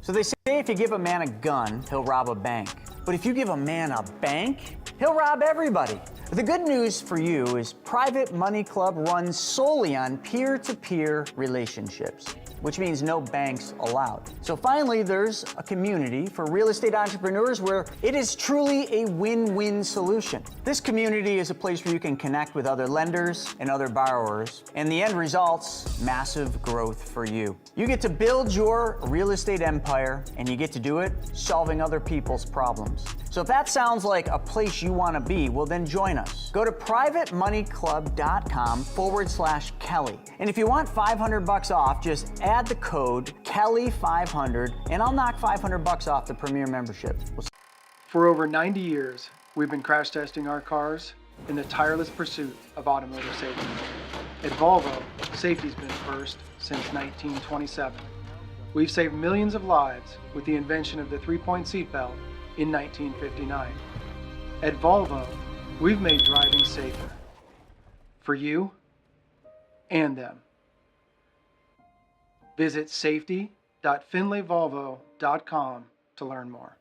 So they say if you give a man a gun, he'll rob a bank. But if you give a man a bank, he'll rob everybody. The good news for you is Private Money Club runs solely on peer-to-peer relationships, which means no banks allowed. So finally, there's a community for real estate entrepreneurs where it is truly a win-win solution. This community is a place where you can connect with other lenders and other borrowers, and the end result's massive growth for you. You get to build your real estate empire, and you get to do it solving other people's problems. So if that sounds like a place you want to be, well then join us. Go to privatemoneyclub.com/Kelly. And if you want $500 off, just add the code Kelly500 and I'll knock $500 off the premier membership. For over 90 years, we've been crash testing our cars in the tireless pursuit of automotive safety. At Volvo, safety's been first since 1927. We've saved millions of lives with the invention of the 3-point seatbelt in 1959. At Volvo, we've made driving safer for you and them. Visit safety.finleyvolvo.com to learn more.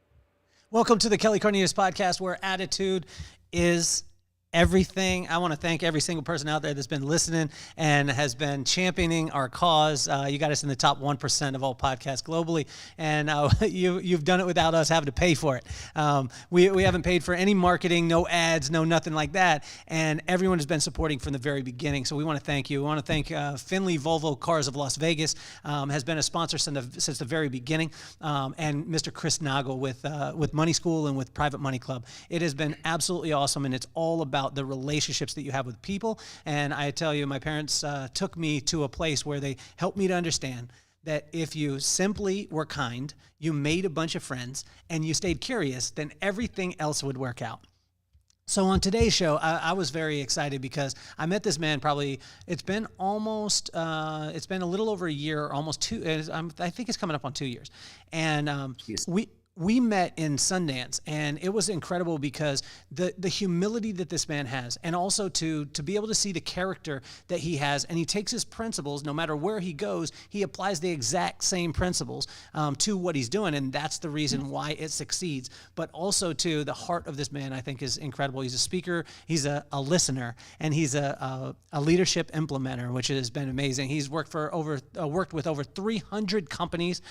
Welcome to the Kelly Cardenas podcast, where attitude is everything. I want to thank every single person out there that's been listening and has been championing our cause. You got us in the top 1% of all podcasts globally, and you've done it without us having to pay for it. We haven't paid for any marketing, no ads, no nothing like that, and everyone has been supporting from the very beginning. So we want to thank you. We want to thank Finley Volvo Cars of Las Vegas, has been a sponsor since the very beginning, and Mr. Chris Nagel with Money School and with Private Money Club. It has been absolutely awesome, and it's all about the relationships that you have with people. And I tell you, my parents took me to a place where they helped me to understand that if you simply were kind, you made a bunch of friends, and you stayed curious, then everything else would work out. So on today's show, I was very excited because I met this man it's been a little over a year, almost two, I think it's coming up on 2 years. And we met in Sundance, and it was incredible because the humility that this man has, and also to be able to see the character that he has, and he takes his principles, no matter where he goes, he applies the exact same principles to what he's doing, and that's the reason why it succeeds. But also, too, the heart of this man, I think, is incredible. He's a speaker, he's a listener, and he's a leadership implementer, which has been amazing. He's worked with over 300 companies,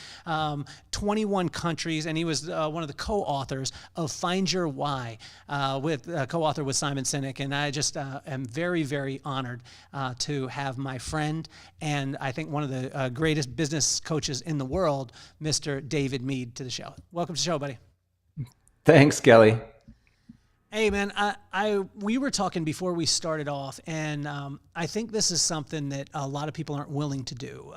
21 countries, and he was one of the co-authors of Find Your Why, co-author with Simon Sinek. And I just am very, very honored to have my friend, and I think one of the greatest business coaches in the world, Mr. David Mead, to the show. Welcome to the show, buddy. Thanks, Kelly. Hey, man, we were talking before we started off, and I think this is something that a lot of people aren't willing to do.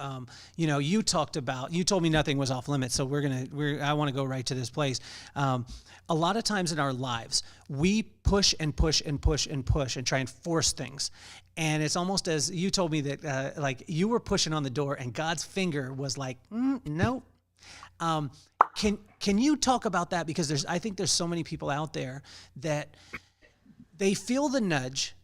You told me nothing was off limits, so I want to go right to this place. A lot of times in our lives, we push and push and push and push and try and force things. And it's almost as you told me that, like you were pushing on the door and God's finger was like, no. Can you talk about that? Because I think there's so many people out there that they feel the nudge,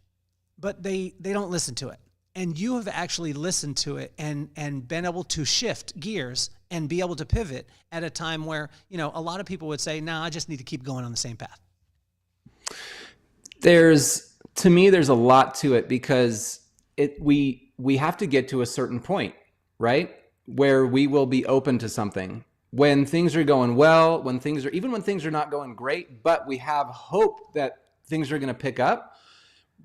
but they don't listen to it. And you have actually listened to it and been able to shift gears and be able to pivot at a time where, a lot of people would say, I just need to keep going on the same path. To me, there's a lot to it because we have to get to a certain point, right? Where we will be open to something. When things are going well, even when things are not going great, but we have hope that things are going to pick up,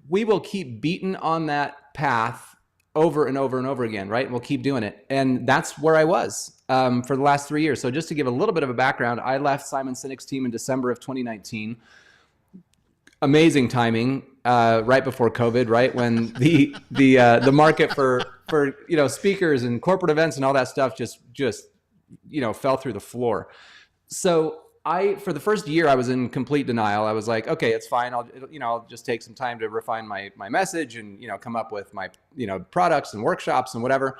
we will keep beating on that path over and over and over again, right? And we'll keep doing it. And that's where I was for the last 3 years. So just to give a little bit of a background, I left Simon Sinek's team in December of 2019. Amazing timing, right before COVID, right? When the market for speakers and corporate events and all that stuff just fell through the floor. So for the first year, I was in complete denial. I was like, okay, it's fine. I'll just take some time to refine my message and, come up with my, products and workshops and whatever.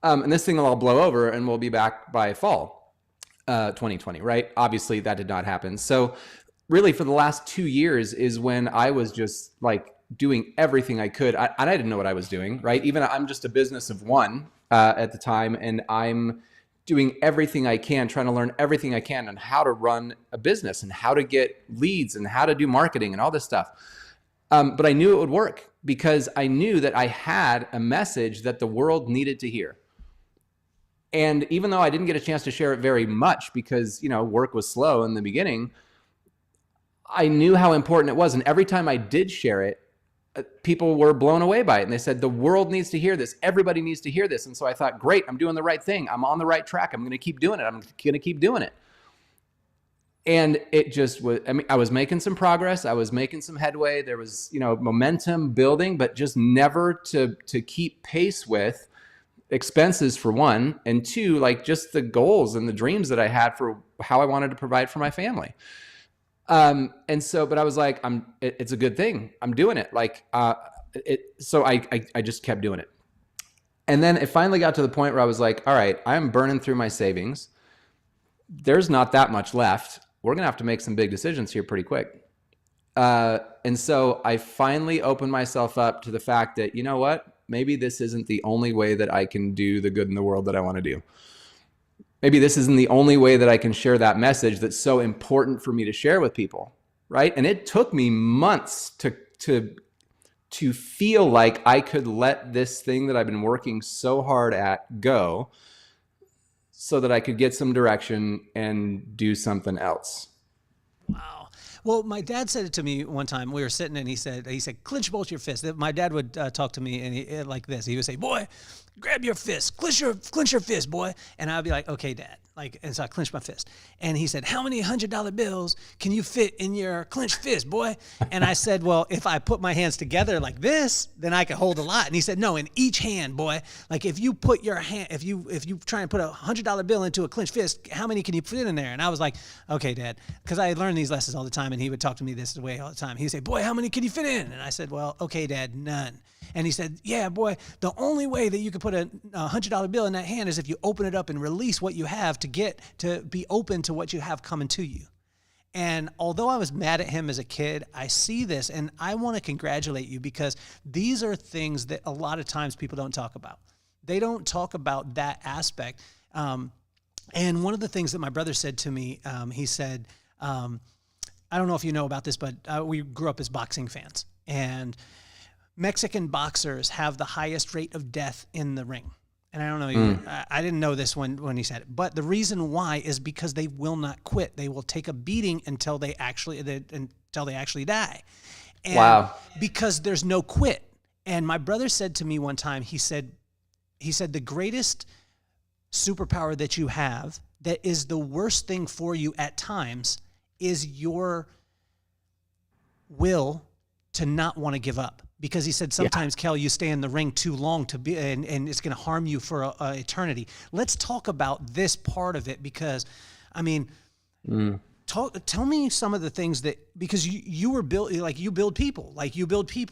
And this thing will all blow over and we'll be back by fall, 2020, right? Obviously that did not happen. So really for the last 2 years is when I was just like doing everything I could. I didn't know what I was doing, right? Even I'm just a business of one, at the time. And I'm doing everything I can, trying to learn everything I can on how to run a business and how to get leads and how to do marketing and all this stuff. But I knew it would work because I knew that I had a message that the world needed to hear. And even though I didn't get a chance to share it very much because, work was slow in the beginning, I knew how important it was. And every time I did share it, people were blown away by it. And they said, the world needs to hear this. Everybody needs to hear this. And so I thought, great, I'm doing the right thing. I'm on the right track. I'm going to keep doing it. I'm going to keep doing it. And it just was, I was making some progress. I was making some headway. There was, momentum building, but just never to keep pace with expenses for one, and two, like just the goals and the dreams that I had for how I wanted to provide for my family. But I was like, it's a good thing. I'm doing it. So I just kept doing it. And then it finally got to the point where I was like, all right, I'm burning through my savings. There's not that much left. We're going to have to make some big decisions here pretty quick. And so I finally opened myself up to the fact that, you know what, maybe this isn't the only way that I can do the good in the world that I want to do. Maybe this isn't the only way that I can share that message that's so important for me to share with people, right? And it took me months to feel like I could let this thing that I've been working so hard at go so that I could get some direction and do something else. Wow. Well, my dad said it to me one time. We were sitting and he said, clench both your fists. My dad would talk to me and like this. He would say, boy, grab your fist, clench your fist, boy. And I'd be like, okay, Dad. And so I clenched my fist. And he said, how many $100 bills can you fit in your clenched fist, boy? And I said, well, if I put my hands together like this, then I could hold a lot. And he said, no, in each hand, boy. Like if you put your hand, if you try and put a $100 bill into a clenched fist, how many can you fit in there? And I was like, okay, Dad, because I learned these lessons all the time. And he would talk to me this way all the time. He would say, boy, how many can you fit in? And I said, well, okay, Dad, none. And he said, yeah, boy, the only way that you could put a $100 bill in that hand is if you open it up and release what you have to get to be open to what you have coming to you. And although I was mad at him as a kid, I see this and I want to congratulate you because these are things that a lot of times people don't talk about. They don't talk about that aspect. And one of the things that my brother said to me, he said, I don't know if you know about this, but we grew up as boxing fans. And Mexican boxers have the highest rate of death in the ring. And I don't know, I didn't know this when he said it, but the reason why is because they will not quit. They will take a beating until they actually die. And wow. Because there's no quit. And my brother said to me one time, he said, the greatest superpower that you have that is the worst thing for you at times is your will to not want to give up. Because he said, sometimes, Kel, you stay in the ring too long and it's going to harm you for eternity. Let's talk about this part of it because, I mean, tell me some of the things that, because you were built, like you build people,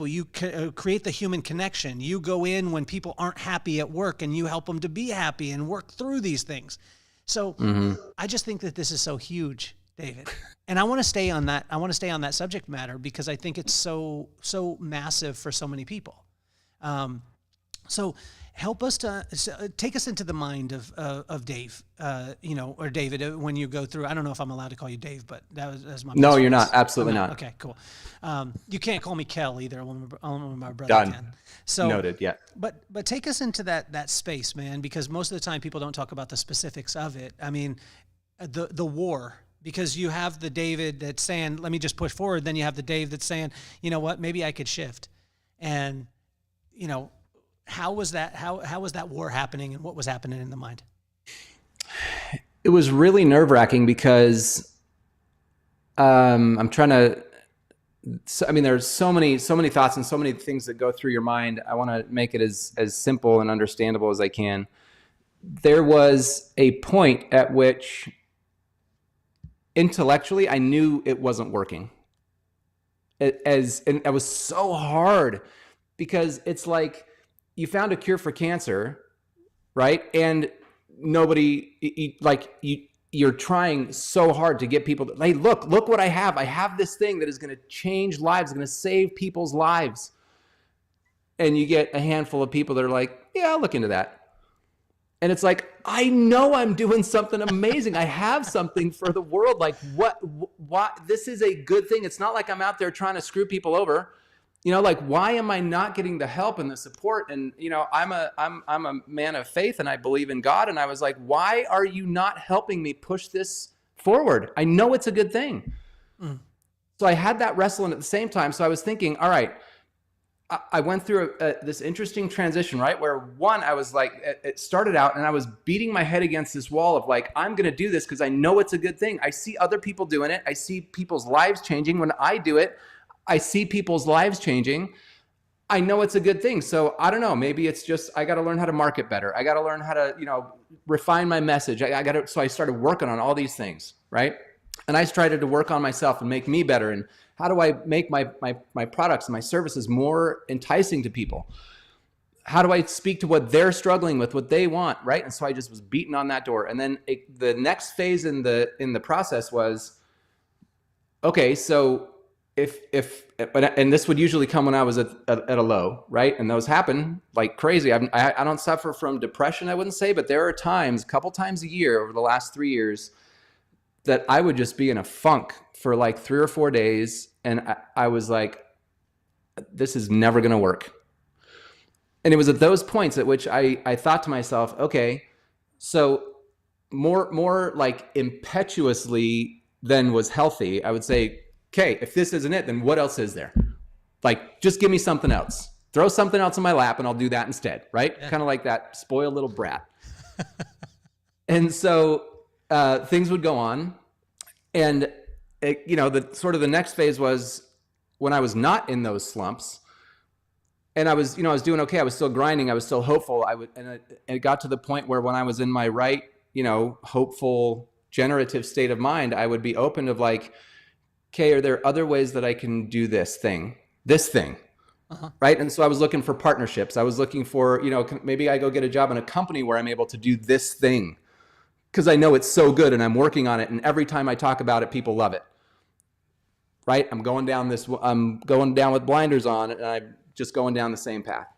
you create the human connection. You go in when people aren't happy at work and you help them to be happy and work through these things. So I just think that this is so huge, David. And I want to stay on that. I want to stay on that subject matter because I think it's so massive for so many people. So help us take us into the mind of Dave, or David when you go through. I don't know if I'm allowed to call you Dave, but that's my. No, you're not. Absolutely not. Okay, cool. You can't call me Kel either. Only my brother Done. can. So noted. Yeah. But take us into that space, man, because most of the time people don't talk about the specifics of it. I mean, the war. Because you have the David that's saying, let me just push forward. Then you have the Dave that's saying, you know what, maybe I could shift. And, how was that war happening and what was happening in the mind? It was really nerve-wracking because I'm trying to, there's so many thoughts and so many things that go through your mind. I want to make it as simple and understandable as I can. There was a point at which intellectually, I knew it wasn't working. And it was so hard because it's like you found a cure for cancer, right? And you're trying so hard to get people to, hey, look what I have. I have this thing that is going to change lives, going to save people's lives. And you get a handful of people that are like, yeah, I'll look into that. And it's like, I know I'm doing something amazing. I have something for the world. Like what, this is a good thing. It's not like I'm out there trying to screw people over. You know, like, why am I not getting the help and the support? And, you know, I'm a man of faith and I believe in God. And I was like, why are you not helping me push this forward? I know it's a good thing. So I had that wrestling at the same time. So I was thinking, all right, I went through this interesting transition, right? Where one, I was like, it started out and I was beating my head against this wall of like, I'm going to do this because I know it's a good thing. I see other people doing it. I see people's lives changing. When I do it, I see people's lives changing. I know it's a good thing. So I don't know, maybe it's just, I got to learn how to market better. I got to learn how to, you know, refine my message. So I started working on all these things, right? And I started to work on myself and make me better. And how do I make my products and my services more enticing to people? How do I speak to what they're struggling with, what they want, right? And so I just was beating on that door. And then the next phase in the process was, okay, so and this would usually come when I was at a low, right? And those happen like crazy. I don't suffer from depression, I wouldn't say, but there are times, a couple times a year over the last 3 years, that I would just be in a funk for like 3 or 4 days. And I was like, this is never going to work. And it was at those points at which I thought to myself, okay, so more like impetuously than was healthy, I would say, okay, if this isn't it, then what else is there? Like, just give me something else. Throw something else in my lap and I'll do that instead, right? Yeah. Kind of like that spoiled little brat. And so things would go on. And, you know, the next phase was when I was not in those slumps and I was doing okay. I was still grinding. I was still hopeful. And it got to the point where when I was in my right, you know, hopeful, generative state of mind, I would be open of like, okay, are there other ways that I can do this thing? Uh-huh. Right? And so I was looking for partnerships. I was looking for, you know, maybe I go get a job in a company where I'm able to do this thing because I know it's so good and I'm working on it. And every time I talk about it, people love it. Right? I'm going down with blinders on and I'm just going down the same path.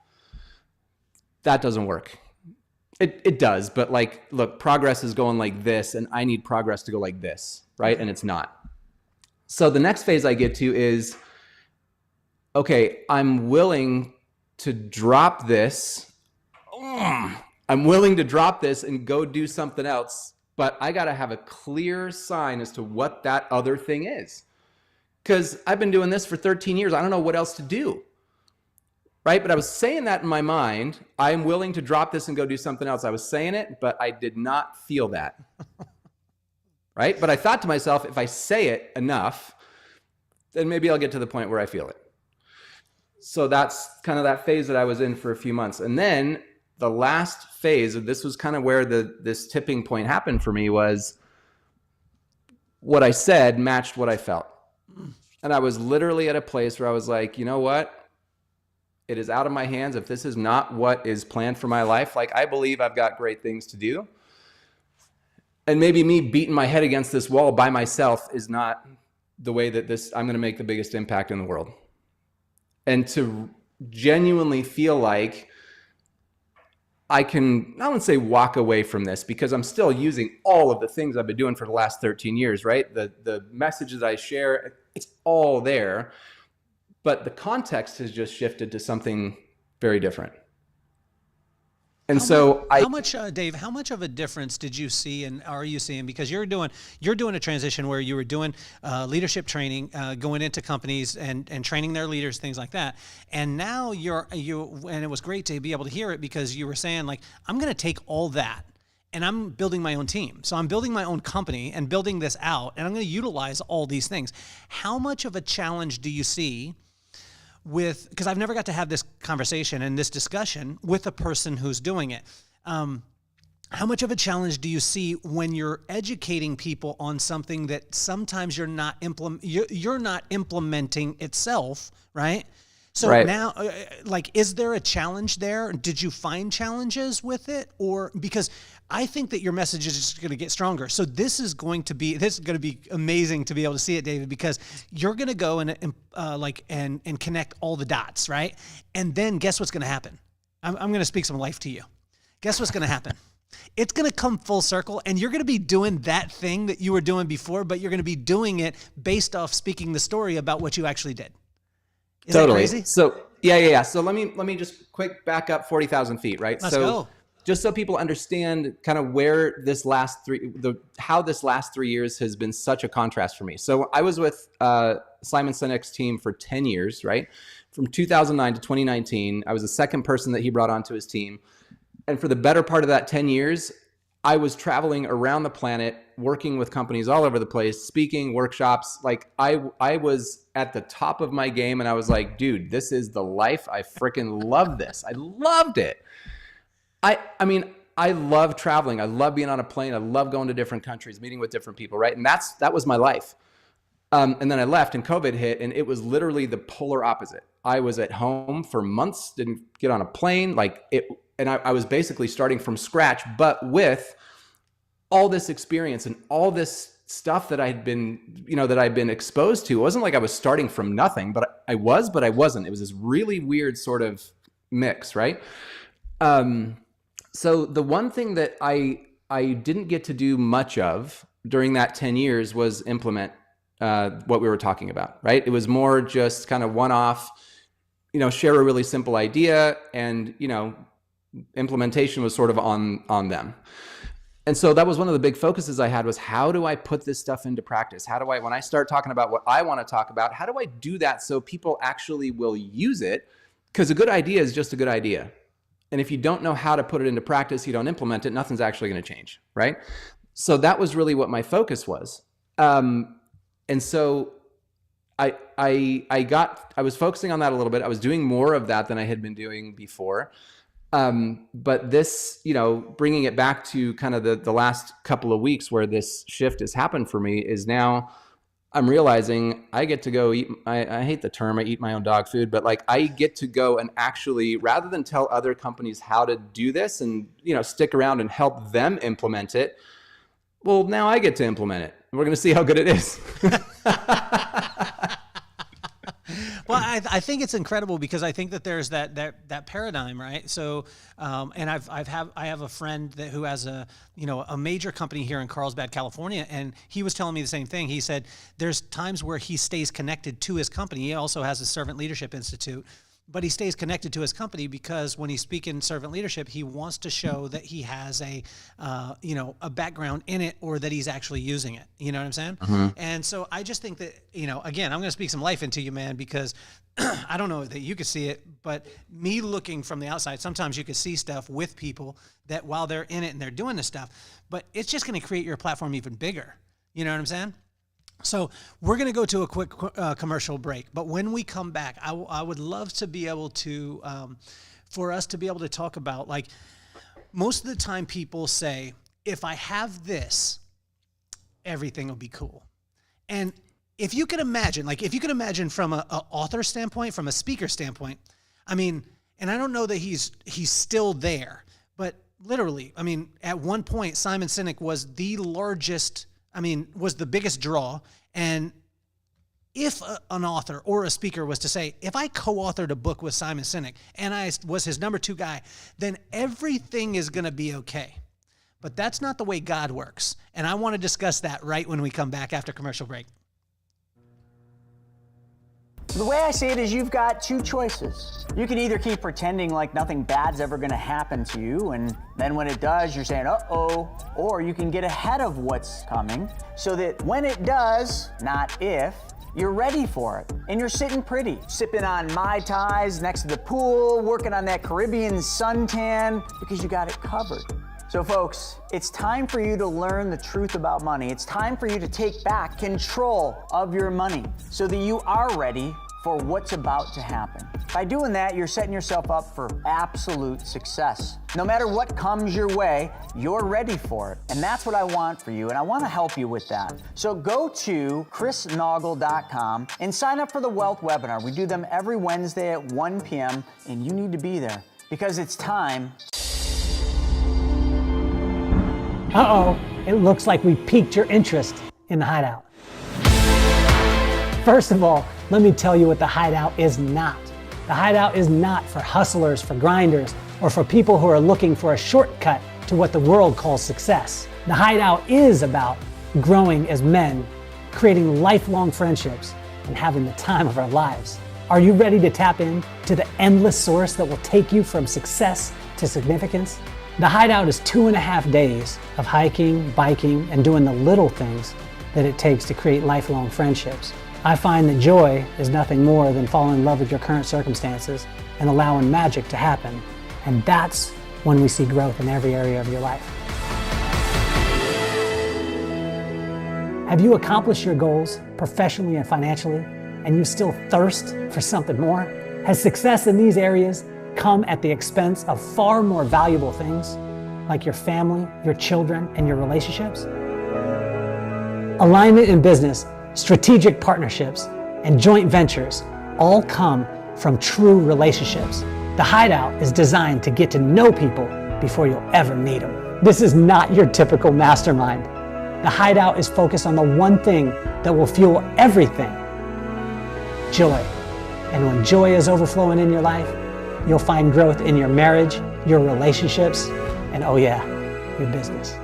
That doesn't work. It does, but like, look, progress is going like this and I need progress to go like this, right? And it's not. So the next phase I get to is, okay, I'm willing to drop this. I'm willing to drop this and go do something else, but I got to have a clear sign as to what that other thing is. Because I've been doing this for 13 years. I don't know what else to do. Right? But I was saying that in my mind. I am willing to drop this and go do something else. I was saying it, but I did not feel that. Right? But I thought to myself, if I say it enough, then maybe I'll get to the point where I feel it. So that's kind of that phase that I was in for a few months. And then the last phase, and this was kind of where this tipping point happened for me, was what I said matched what I felt. And I was literally at a place where I was like, you know what? It is out of my hands. If this is not what is planned for my life, like I believe I've got great things to do. And maybe me beating my head against this wall by myself is not the way that I'm going to make the biggest impact in the world. And to genuinely feel like I can, I wouldn't say walk away from this because I'm still using all of the things I've been doing for the last 13 years, right? The messages I share, it's all there. But the context has just shifted to something very different. And how much, Dave, how much of a difference did you see and are you seeing? Because you're doing a transition where you were doing leadership training, going into companies and training their leaders, things like that. And now and it was great to be able to hear it because you were saying like, I'm going to take all that and I'm building my own team. So I'm building my own company and building this out and I'm going to utilize all these things. How much of a challenge do you see because I've never got to have this conversation and this discussion with a person who's doing it. How much of a challenge do you see when you're educating people on something that sometimes you're not implementing itself, right? So right. Now, like, is there a challenge there? Did you find challenges with it? Or because I think that your message is just going to get stronger. So this is going to be amazing to be able to see it, David, because you're going to go and connect all the dots, right? And then guess what's going to happen? I'm going to speak some life to you. Guess what's going to happen? It's going to come full circle, and you're going to be doing that thing that you were doing before, but you're going to be doing it based off speaking the story about what you actually did. Is Totally. that crazy? So yeah. So let me just quick back up 40,000 feet, right? Let's go. Just so people understand kind of where how this last 3 years has been such a contrast for me. So I was with Simon Sinek's team for 10 years, right? From 2009 to 2019, I was the second person that he brought onto his team. And for the better part of that 10 years, I was traveling around the planet, working with companies all over the place, speaking, workshops. Like I was at the top of my game, and I was like, dude, this is the life. I freaking love this. I loved it. I mean, I love traveling. I love being on a plane. I love going to different countries, meeting with different people, right? And that was my life. And then I left and COVID hit, and it was literally the polar opposite. I was at home for months, didn't get on a plane, and I was basically starting from scratch, but with all this experience and all this stuff that I'd been exposed to. It wasn't like I was starting from nothing, but I wasn't. It was this really weird sort of mix, right? So the one thing that I didn't get to do much of during that 10 years was implement what we were talking about, right? It was more just kind of one-off, share a really simple idea, and, implementation was sort of on them. And so that was one of the big focuses I had, was how do I put this stuff into practice? How do I, when I start talking about what I want to talk about, how do I do that so people actually will use it? Because a good idea is just a good idea. And if you don't know how to put it into practice, you don't implement it, nothing's actually going to change, right? So that was really what my focus was. And so I was focusing on that a little bit. I was doing more of that than I had been doing before. But this, bringing it back to kind of the last couple of weeks where this shift has happened for me, is now I'm realizing I get to go eat, I hate the term, I eat my own dog food, but like I get to go and actually, rather than tell other companies how to do this and, stick around and help them implement it, well, now I get to implement it. We're going to see how good it is. Well, I think it's incredible, because I think that there's that paradigm, right? So, and I have a friend who has a major company here in Carlsbad, California, and he was telling me the same thing. He said there's times where he stays connected to his company. He also has a Servant Leadership Institute, but he stays connected to his company because when he's speaking servant leadership, he wants to show that he has a background in it, or that he's actually using it. You know what I'm saying? Mm-hmm. And so I just think that, again, I'm going to speak some life into you, man, because I don't know that you could see it, but me looking from the outside, sometimes you could see stuff with people that while they're in it and they're doing this stuff, but it's just going to create your platform even bigger. You know what I'm saying? So we're going to go to a quick commercial break, but when we come back, I would love to be able to, for us to be able to talk about, like, most of the time people say, if I have this, everything will be cool. And if you can imagine from an author standpoint, from a speaker standpoint, I mean, and I don't know that he's still there, but literally, I mean, at one point, Simon Sinek was was the biggest draw. And if an author or a speaker was to say, if I co-authored a book with Simon Sinek and I was his number 2 guy, then everything is going to be okay. But that's not the way God works. And I want to discuss that right when we come back after commercial break. The way I see it is you've got 2 choices. You can either keep pretending like nothing bad's ever going to happen to you, and then when it does, you're saying, uh-oh, or you can get ahead of what's coming so that when it does, not if, you're ready for it. And you're sitting pretty, sipping on Mai Tais next to the pool, working on that Caribbean suntan, because you got it covered. So folks, it's time for you to learn the truth about money. It's time for you to take back control of your money so that you are ready for what's about to happen. By doing that, you're setting yourself up for absolute success. No matter what comes your way, you're ready for it. And that's what I want for you, and I want to help you with that. So go to chrisnaugle.com and sign up for the Wealth Webinar. We do them every Wednesday at 1 p.m., and you need to be there because it's time. Uh-oh, it looks like we piqued your interest in the Hideout. First of all, let me tell you what the Hideout is not. The Hideout is not for hustlers, for grinders, or for people who are looking for a shortcut to what the world calls success. The Hideout is about growing as men, creating lifelong friendships, and having the time of our lives. Are you ready to tap in to the endless source that will take you from success to significance? The Hideout is 2.5 days of hiking, biking, and doing the little things that it takes to create lifelong friendships. I find that joy is nothing more than falling in love with your current circumstances and allowing magic to happen. And that's when we see growth in every area of your life. Have you accomplished your goals professionally and financially, and you still thirst for something more? Has success in these areas come at the expense of far more valuable things, like your family, your children, and your relationships? Alignment in business, strategic partnerships, and joint ventures all come from true relationships. The Hideout is designed to get to know people before you'll ever meet them. This is not your typical mastermind. The Hideout is focused on the one thing that will fuel everything: joy. And when joy is overflowing in your life, you'll find growth in your marriage, your relationships, and oh yeah, your business.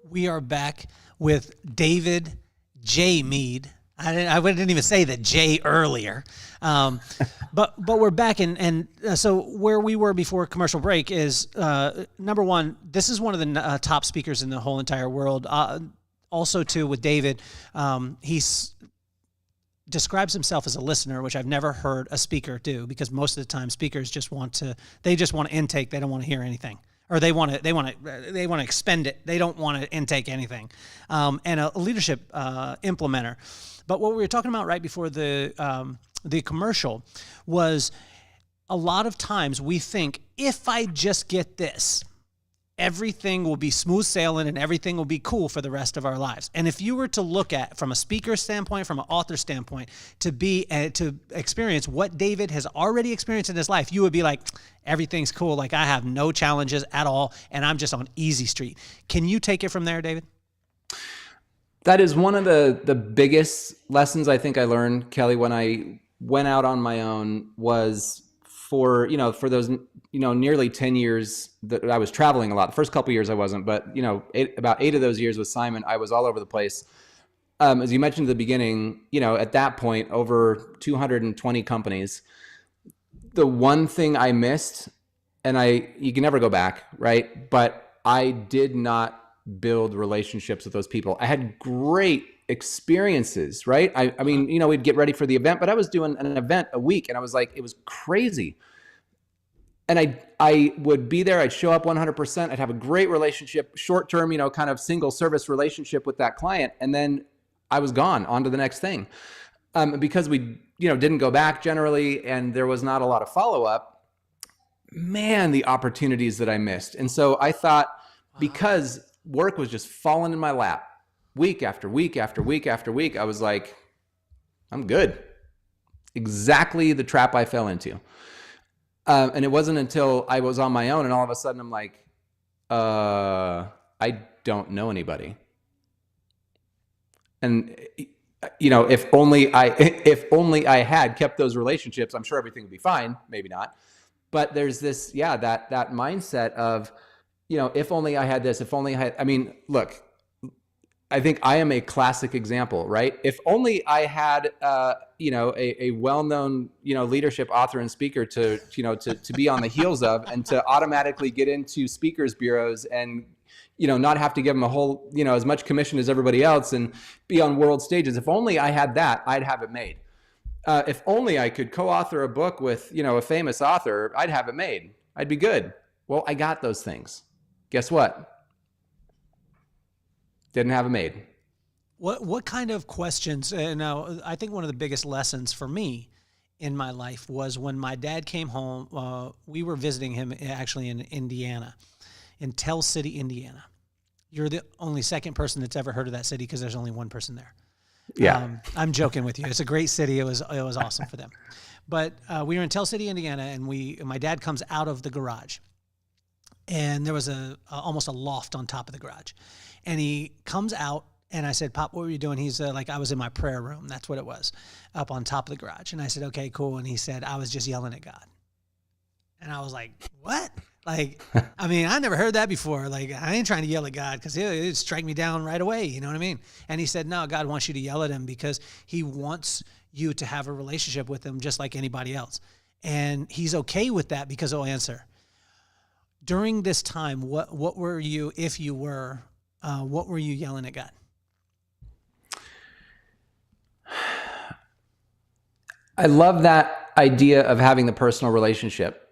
We are back with David J. Mead. I didn't even say the J earlier, but we're back, and so where we were before commercial break is number one. This is one of the top speakers in the whole entire world. Also, too, with David, he describes himself as a listener, which I've never heard a speaker do, because most of the time speakers just want to intake. They don't want to hear anything. Or they want to expend it. They don't want to intake anything, and a leadership implementer. But what we were talking about right before the commercial was a lot of times we think, if I just get this, everything will be smooth sailing and everything will be cool for the rest of our lives. And if you were to look at, from a speaker standpoint, from an author standpoint, to experience what David has already experienced in his life, you would be like, everything's cool. Like, I have no challenges at all, and I'm just on easy street. Can you take it from there, David? That is one of the biggest lessons I think I learned, Kelly, when I went out on my own, was for those, nearly 10 years that I was traveling a lot. The first couple of years I wasn't, but, about 8 of those years with Simon, I was all over the place. As you mentioned at the beginning, at that point, over 220 companies. The one thing I missed, and you can never go back, right? But I did not build relationships with those people. I had great experiences, right? I mean, we'd get ready for the event, but I was doing an event a week, and I was like, it was crazy. And I would be there. I'd show up 100%. I'd have a great relationship, short-term, kind of single service relationship with that client. And then I was gone, on to the next thing. Because we, didn't go back generally, and there was not a lot of follow-up, man, the opportunities that I missed. And so I thought, because work was just falling in my lap week after week after week after week, I was like, I'm good. Exactly the trap I fell into. And it wasn't until I was on my own, and all of a sudden I'm like, I don't know anybody. And if only I had kept those relationships, I'm sure everything would be fine. Maybe not. But there's this, that mindset of, if only I had this, if only I had, look, I think I am a classic example, right? If only I had, a well-known, leadership author and speaker to be on the heels of, and to automatically get into speakers bureaus and, not have to give them a whole, as much commission as everybody else and be on world stages. If only I had that, I'd have it made. If only I could co-author a book with, a famous author, I'd have it made. I'd be good. Well, I got those things. Guess what? Didn't have it made. What kind of questions? Now, I think one of the biggest lessons for me in my life was when my dad came home. We were visiting him actually in Indiana, in Tell City, Indiana. You're the only second person that's ever heard of that city, because there's only one person there. Yeah, I'm joking with you. It's a great city. It was awesome for them. But we were in Tell City, Indiana, and my dad comes out of the garage. and there was almost a loft on top of the garage. And he comes out, and I said, Pop, what were you doing? He's like, I was in my prayer room. That's what it was, up on top of the garage. And I said, okay, cool. And he said, I was just yelling at God. And I was like, what? Like, I mean, I never heard that before. Like, I ain't trying to yell at God because it'd strike me down right away. You know what I mean? And he said, no, God wants you to yell at him because he wants you to have a relationship with him just like anybody else. And he's okay with that because he'll answer. During this time, what were you, if you were, what were you yelling at God? I love that idea of having the personal relationship,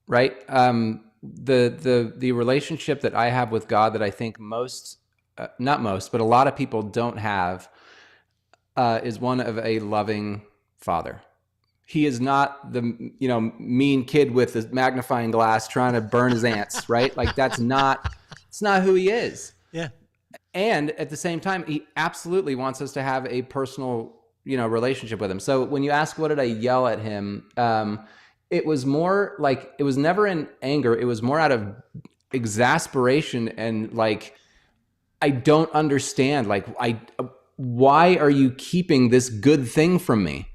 right? The relationship that I have with God that I think most, not most, but a lot of people don't have, is one of a loving father. He is not the, mean kid with the magnifying glass trying to burn his ants, right? Like it's not who he is. Yeah. And at the same time, he absolutely wants us to have a personal, relationship with him. So when you ask, what did I yell at him? It was more like, it was never in anger. It was more out of exasperation and like, I don't understand. Like, why are you keeping this good thing from me?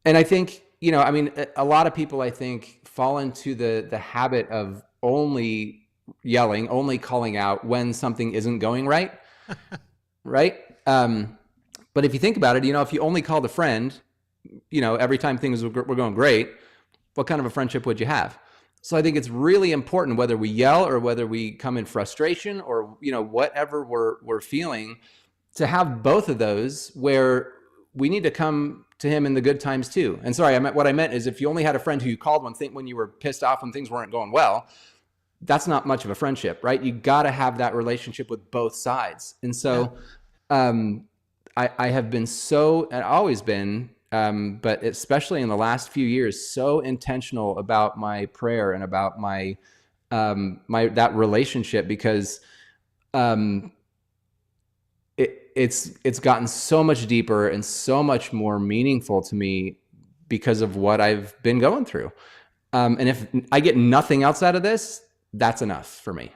And I think, a lot of people, I think, fall into the habit of only yelling, only calling out when something isn't going right. Right. But if you think about it, if you only called a friend, every time things were going great, what kind of a friendship would you have? So I think it's really important, whether we yell or whether we come in frustration or, whatever we're feeling, to have both of those where we need to come to him in the good times too. And sorry, what I meant is if you only had a friend who you called when you were pissed off when things weren't going well, that's not much of a friendship, right? You got to have that relationship with both sides. And so I have been and always been, but especially in the last few years, so intentional about my prayer and about my that relationship, because it's gotten so much deeper and so much more meaningful to me because of what I've been going through. And if I get nothing else out of this, that's enough for me.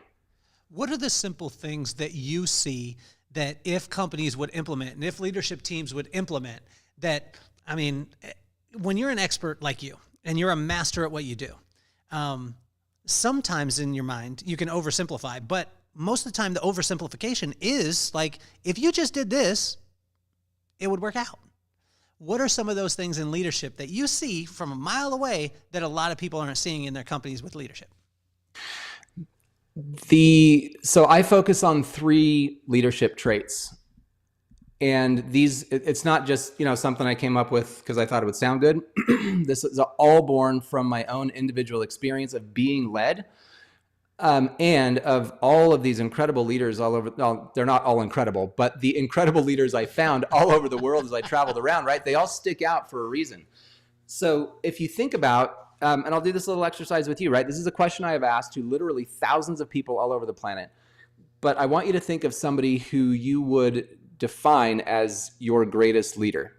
What are the simple things that you see that if companies would implement and if leadership teams would implement that, when you're an expert like you and you're a master at what you do, sometimes in your mind you can oversimplify, but most of the time the oversimplification is like, if you just did this, it would work out. What are some of those things in leadership that you see from a mile away that a lot of people aren't seeing in their companies with leadership? So I focus on 3 leadership traits. And it's not just, something I came up with because I thought it would sound good. This is all born from my own individual experience of being led, and of all of these incredible leaders all over. No, they're not all incredible, but the incredible leaders I found all over the world as I traveled around, right? They all stick out for a reason. So if you think about, and I'll do this little exercise with you, right? This is a question I have asked to literally thousands of people all over the planet. But I want you to think of somebody who you would define as your greatest leader.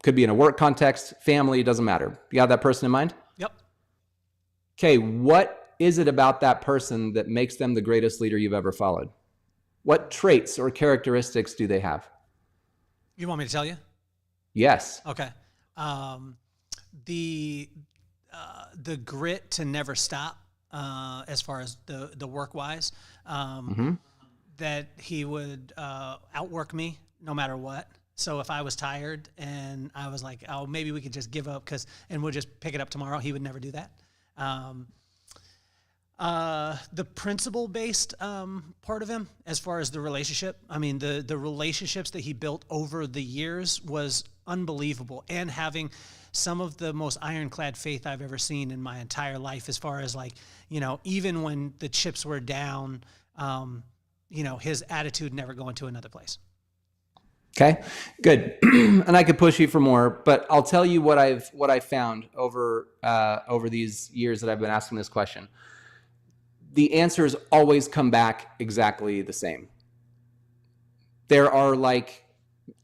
Could be in a work context, family, it doesn't matter. You have that person in mind? Yep. Okay, what is it about that person that makes them the greatest leader you've ever followed? What traits or characteristics do they have? You want me to tell you? Yes. Okay. The grit to never stop, as far as the work wise, that he would outwork me no matter what. So if I was tired and I was like, oh, maybe we could just give up and we'll just pick it up tomorrow, he would never do that. The principle-based part of him, as far as the relationship, the relationships that he built over the years was unbelievable, and having some of the most ironclad faith I've ever seen in my entire life, as far as even when the chips were down, his attitude never going to another place. Okay, good. And I could push you for more, but I'll tell you what I've found over these years that I've been asking this question. The answers always come back exactly the same. There are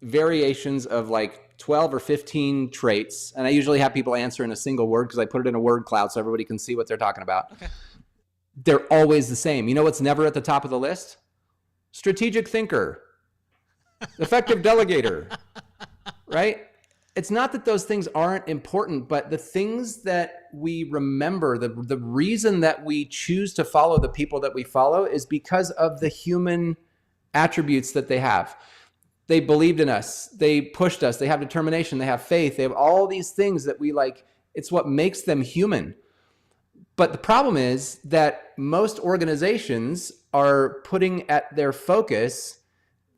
variations of 12 or 15 traits, and I usually have people answer in a single word because I put it in a word cloud so everybody can see what they're talking about. Okay. they're always the same. You know what's never at the top of the list? Strategic thinker, effective delegator, right? It's not that those things aren't important, but the things that we remember, the reason that we choose to follow the people that we follow is because of the human attributes that they have. They believed in us. They pushed us. They have determination. They have faith. They have all these things that we like. It's what makes them human. But the problem is that most organizations are putting at their focus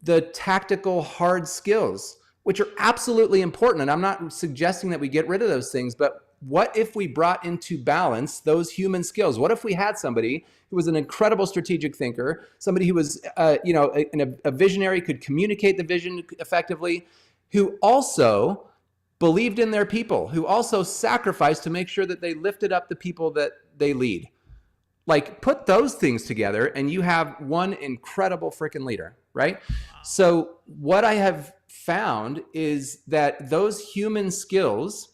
the tactical hard skills, which are absolutely important. And I'm not suggesting that we get rid of those things, but what if we brought into balance those human skills? What if we had somebody who was an incredible strategic thinker, somebody who was a visionary, could communicate the vision effectively, who also believed in their people, who also sacrificed to make sure that they lifted up the people that they lead? Like, put those things together and you have one incredible freaking leader, right? So what I have found is that those human skills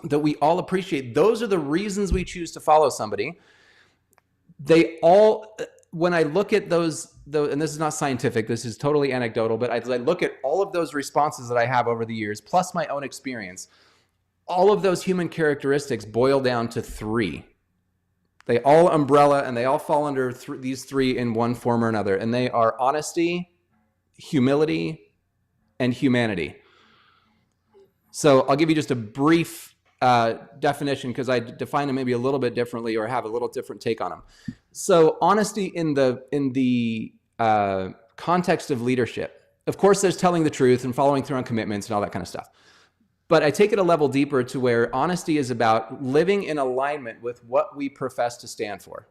that we all appreciate, those are the reasons we choose to follow somebody. They all, when I look at those, and this is not scientific, this is totally anecdotal, but as I look at all of those responses that I have over the years, plus my own experience, all of those human characteristics boil down to three. They all umbrella and they all fall under these three in one form or another. And they are honesty, humility, and humanity. So I'll give you just a brief definition, because I define them maybe a little bit differently or have a little different take on them. So honesty in the context of leadership. Of course, there's telling the truth and following through on commitments and all that kind of stuff. But I take it a level deeper to where honesty is about living in alignment with what we profess to stand for.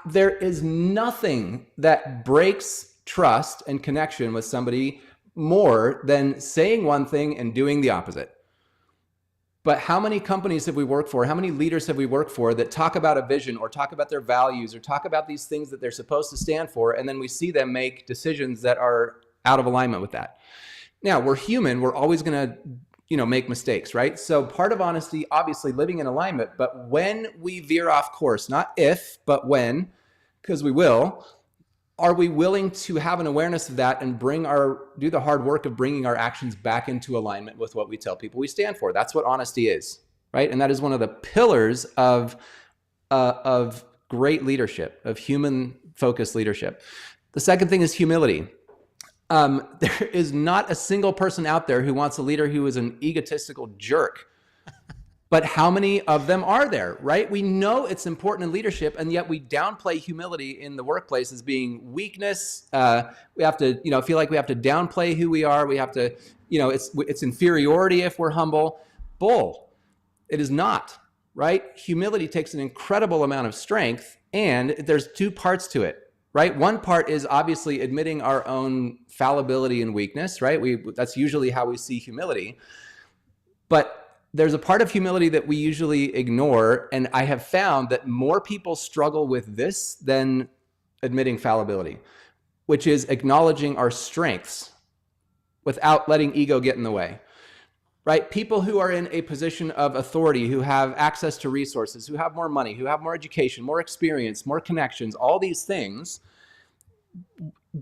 There is nothing that breaks trust and connection with somebody more than saying one thing and doing the opposite. But how many companies have we worked for? How many leaders have we worked for that talk about a vision or talk about their values or talk about these things that they're supposed to stand for, and then we see them make decisions that are out of alignment with that? Now, we're human. We're always going to, make mistakes, right? So part of honesty, obviously living in alignment, but when we veer off course, not if, but when, because we will, are we willing to have an awareness of that and do the hard work of bringing our actions back into alignment with what we tell people we stand for? That's what honesty is, right? And that is one of the pillars of great leadership, of human-focused leadership. The second thing is humility. There is not a single person out there who wants a leader who is an egotistical jerk. But how many of them are there, right? We know it's important in leadership, and yet we downplay humility in the workplace as being weakness. We have to, feel like we have to downplay who we are. We have to, it's inferiority if we're humble. Bull. It is not, right? Humility takes an incredible amount of strength, and there's two parts to it. Right? One part is obviously admitting our own fallibility and weakness, right? That's usually how we see humility. But there's a part of humility that we usually ignore, and I have found that more people struggle with this than admitting fallibility, which is acknowledging our strengths without letting ego get in the way. Right? People who are in a position of authority, who have access to resources, who have more money, who have more education, more experience, more connections, all these things,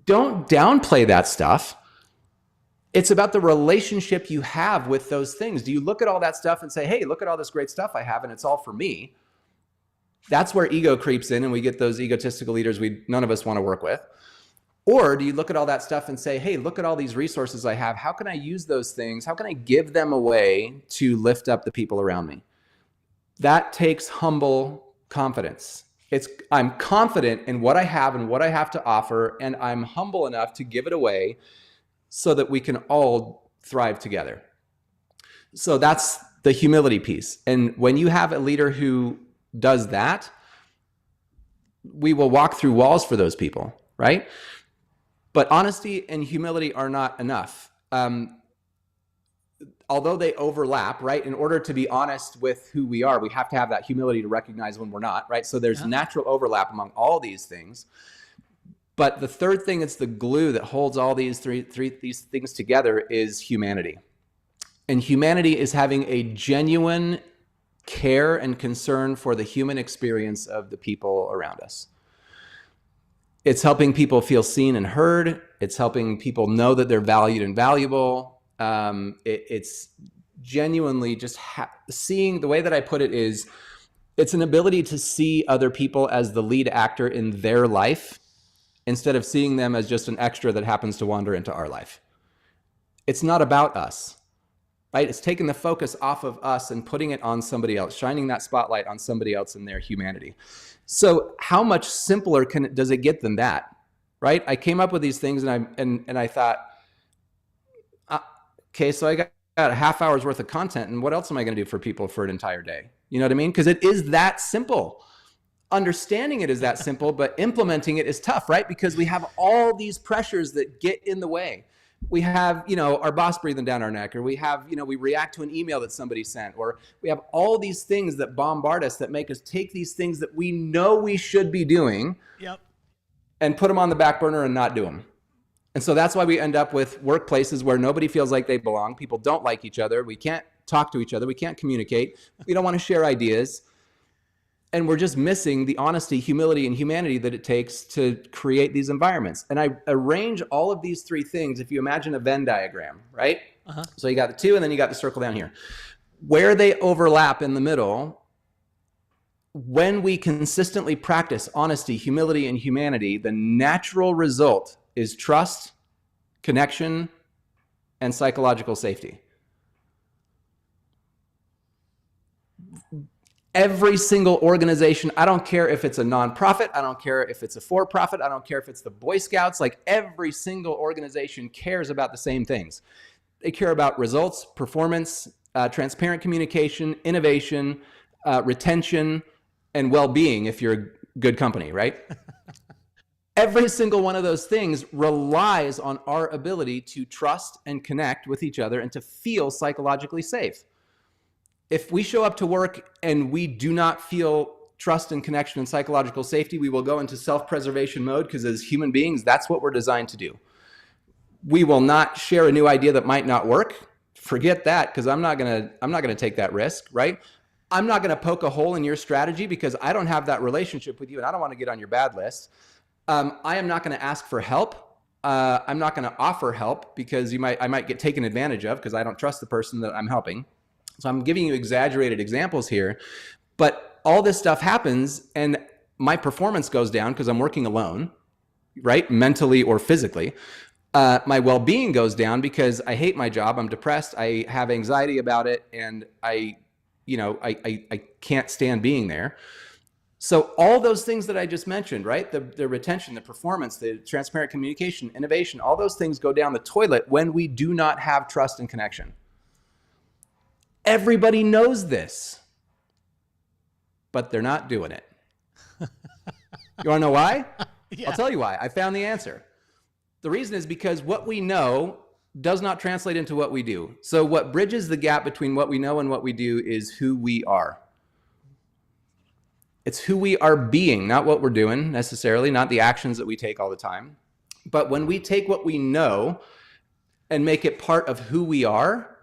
don't downplay that stuff. It's about the relationship you have with those things. Do you look at all that stuff and say, hey, look at all this great stuff I have and it's all for me? That's where ego creeps in and we get those egotistical leaders none of us want to work with. Or do you look at all that stuff and say, hey, look at all these resources I have. How can I use those things? How can I give them away to lift up the people around me? That takes humble confidence. I'm confident in what I have and what I have to offer, and I'm humble enough to give it away so that we can all thrive together. So that's the humility piece. And when you have a leader who does that, we will walk through walls for those people, right? But honesty and humility are not enough. Although they overlap, right? In order to be honest with who we are, we have to have that humility to recognize when we're not, right? So there's natural overlap among all these things. But the third thing that's the glue that holds all these these things together is humanity. And humanity is having a genuine care and concern for the human experience of the people around us. It's helping people feel seen and heard. It's helping people know that they're valued and valuable. It's genuinely just seeing, the way that I put it is, it's an ability to see other people as the lead actor in their life instead of seeing them as just an extra that happens to wander into our life. It's not about us, right? It's taking the focus off of us and putting it on somebody else, shining that spotlight on somebody else and their humanity. So how much simpler does it get than that, right? I came up with these things and I thought, okay, so I got a half hour's worth of content, and what else am I going to do for people for an entire day? You know what I mean? Because it is that simple. Understanding it is that simple, but implementing it is tough, right? Because we have all these pressures that get in the way. We have, our boss breathing down our neck, or we have, we react to an email that somebody sent, or we have all these things that bombard us that make us take these things that we know we should be doing and put them on the back burner and not do them. And so that's why we end up with workplaces where nobody feels like they belong. People don't like each other. We can't talk to each other. We can't communicate. We don't want to share ideas. And we're just missing the honesty, humility, and humanity that it takes to create these environments. And I arrange all of these three things. If you imagine a Venn diagram, right? So you got the two, and then you got the circle down here. Where they overlap in the middle, when we consistently practice honesty, humility, and humanity, the natural result is trust, connection, and psychological safety. Every single organization, I don't care if it's a nonprofit, I don't care if it's a for-profit, I don't care if it's the Boy Scouts, like every single organization cares about the same things. They care about results, performance, transparent communication, innovation, retention, and well-being if you're a good company, right? Every single one of those things relies on our ability to trust and connect with each other and to feel psychologically safe. If we show up to work and we do not feel trust and connection and psychological safety, we will go into self-preservation mode, because as human beings, that's what we're designed to do. We will not share a new idea that might not work. Forget that, because I'm not gonna take that risk, right? I'm not gonna poke a hole in your strategy because I don't have that relationship with you and I don't want to get on your bad list. I am not gonna ask for help. I'm not gonna offer help because I might get taken advantage of because I don't trust the person that I'm helping. So I'm giving you exaggerated examples here, but all this stuff happens and my performance goes down because I'm working alone, right? Mentally or physically. My well-being goes down because I hate my job. I'm depressed. I have anxiety about it. And I can't stand being there. So all those things that I just mentioned, right? The retention, the performance, the transparent communication, innovation, all those things go down the toilet when we do not have trust and connection. Everybody knows this, but they're not doing it. You want to know why? Yeah. I'll tell you why. I found the answer. The reason is because what we know does not translate into what we do. So what bridges the gap between what we know and what we do is who we are. It's who we are being, not what we're doing necessarily, not the actions that we take all the time. But when we take what we know and make it part of who we are,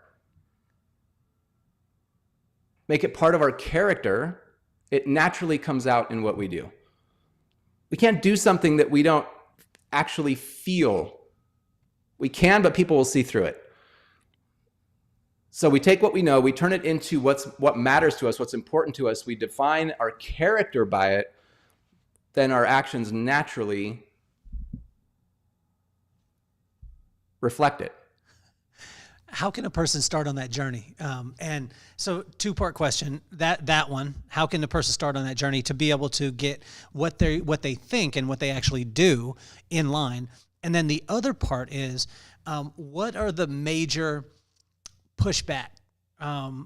make it part of our character, it naturally comes out in what we do. We can't do something that we don't actually feel. We can, but people will see through it. So we take what we know, we turn it into what matters to us, what's important to us. We define our character by it, then our actions naturally reflect it. How can a person start on that journey? And so two-part question, that one, how can the person start on that journey to be able to get what they think and what they actually do in line? And then the other part is, what are the major pushback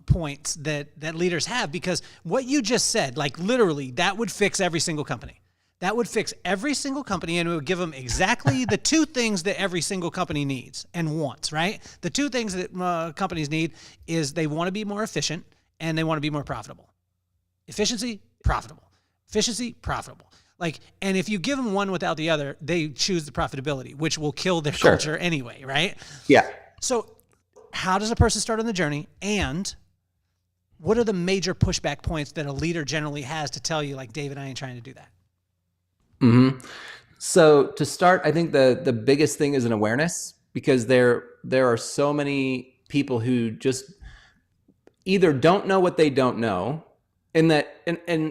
points that leaders have? Because what you just said, like literally, that would fix every single company. That would fix every single company, and it would give them exactly the two things that every single company needs and wants, right? The two things that companies need is they want to be more efficient and they want to be more profitable. Efficiency, profitable. Efficiency, profitable. And if you give them one without the other, they choose the profitability, which will kill their culture anyway, right? Yeah. So how does a person start on the journey? And what are the major pushback points that a leader generally has to tell you, like, David, I ain't trying to do that? Mm-hmm. So to start, I think the biggest thing is an awareness, because there are so many people who just either don't know what they don't know. And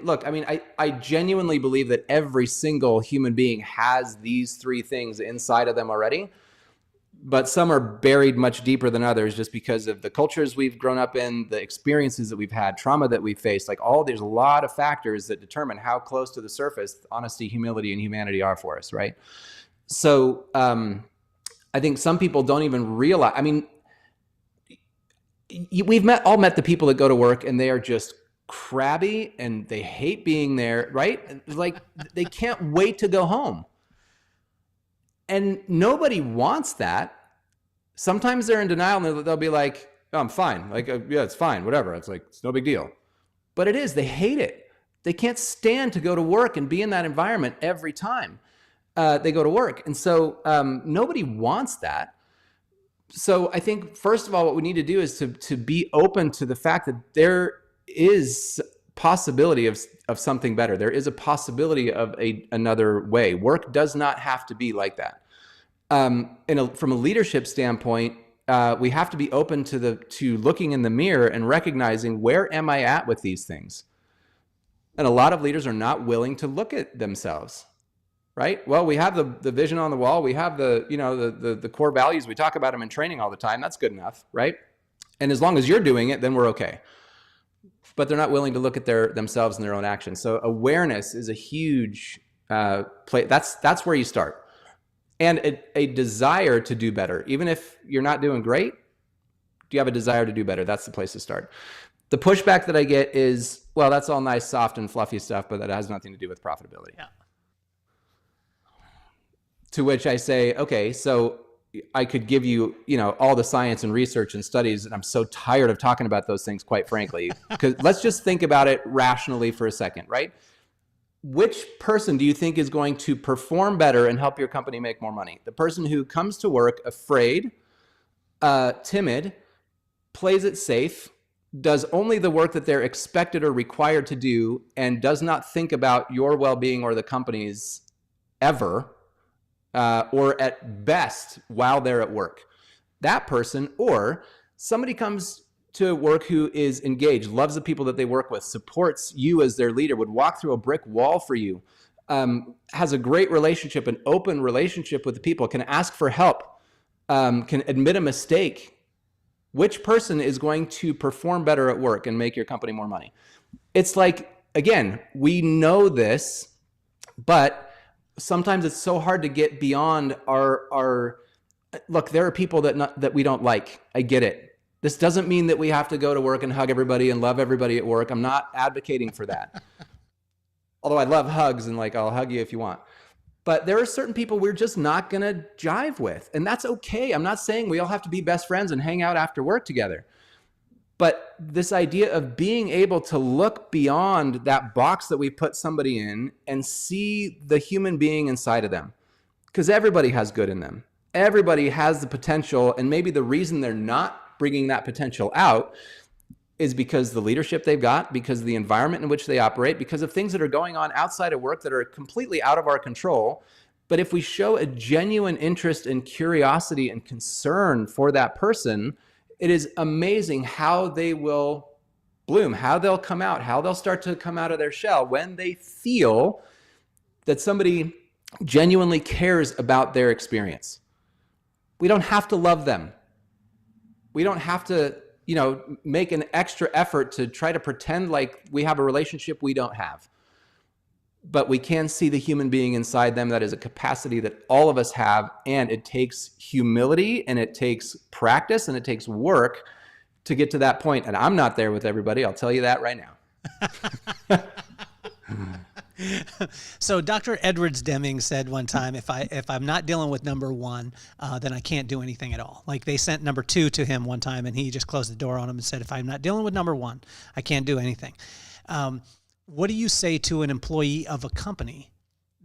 look, I mean, I genuinely believe that every single human being has these three things inside of them already, but some are buried much deeper than others just because of the cultures we've grown up in, the experiences that we've had, trauma that we've faced. Like, there's a lot of factors that determine how close to the surface honesty, humility, and humanity are for us, right? So I think some people don't even realize. I mean, we've all met the people that go to work and they are just crabby and they hate being there, right? Like, they can't wait to go home. And nobody wants that. Sometimes they're in denial and they'll be like, oh, I'm fine. Like, yeah, it's fine, whatever. It's like, it's no big deal. But it is. They hate it. They can't stand to go to work and be in that environment every time they go to work. And so nobody wants that. So I think, first of all, what we need to do is to be open to the fact that there is possibility of something better. There is a possibility of another way. Work does not have to be like that. From a leadership standpoint, we have to be open to looking in the mirror and recognizing, where am I at with these things? And a lot of leaders are not willing to look at themselves, right? Well, we have the vision on the wall. We have the core values. We talk about them in training all the time. That's good enough, right? And as long as you're doing it, then we're okay. But they're not willing to look at themselves and their own actions. So awareness is a huge play. That's where you start. And a desire to do better. Even if you're not doing great, do you have a desire to do better? That's the place to start. The pushback that I get is, well, that's all nice, soft, and fluffy stuff, but that has nothing to do with profitability. Yeah. To which I say, okay, so I could give you, all the science and research and studies, and I'm so tired of talking about those things, quite frankly. Because let's just think about it rationally for a second, right? Which person do you think is going to perform better and help your company make more money? The person who comes to work afraid, timid, plays it safe, does only the work that they're expected or required to do, and does not think about your well-being or the company's ever, or at best while they're at work. That person, or somebody comes to work who is engaged, loves the people that they work with, supports you as their leader, would walk through a brick wall for you, has a great relationship, an open relationship with the people, can ask for help, can admit a mistake. Which person is going to perform better at work and make your company more money? It's like, again, we know this, but sometimes it's so hard to get beyond our look, there are people that we don't like. I get it. This doesn't mean that we have to go to work and hug everybody and love everybody at work. I'm not advocating for that. Although I love hugs and I'll hug you if you want. But there are certain people we're just not going to jive with. And that's okay. I'm not saying we all have to be best friends and hang out after work together. But this idea of being able to look beyond that box that we put somebody in and see the human being inside of them. Because everybody has good in them. Everybody has the potential, and maybe the reason they're not bringing that potential out is because the leadership they've got, because of the environment in which they operate, because of things that are going on outside of work that are completely out of our control. But if we show a genuine interest and curiosity and concern for that person, it is amazing how they will bloom, how they'll come out, how they'll start to come out of their shell when they feel that somebody genuinely cares about their experience. We don't have to love them. We don't have to, make an extra effort to try to pretend like we have a relationship we don't have. But we can see the human being inside them. That is a capacity that all of us have, and it takes humility, and it takes practice, and it takes work to get to that point. And I'm not there with everybody. I'll tell you that right now. So Dr. Edwards Deming said one time, if I'm not dealing with number one, then I can't do anything at all. Like, they sent number two to him one time and he just closed the door on him and said, if I'm not dealing with number one, I can't do anything. What do you say to an employee of a company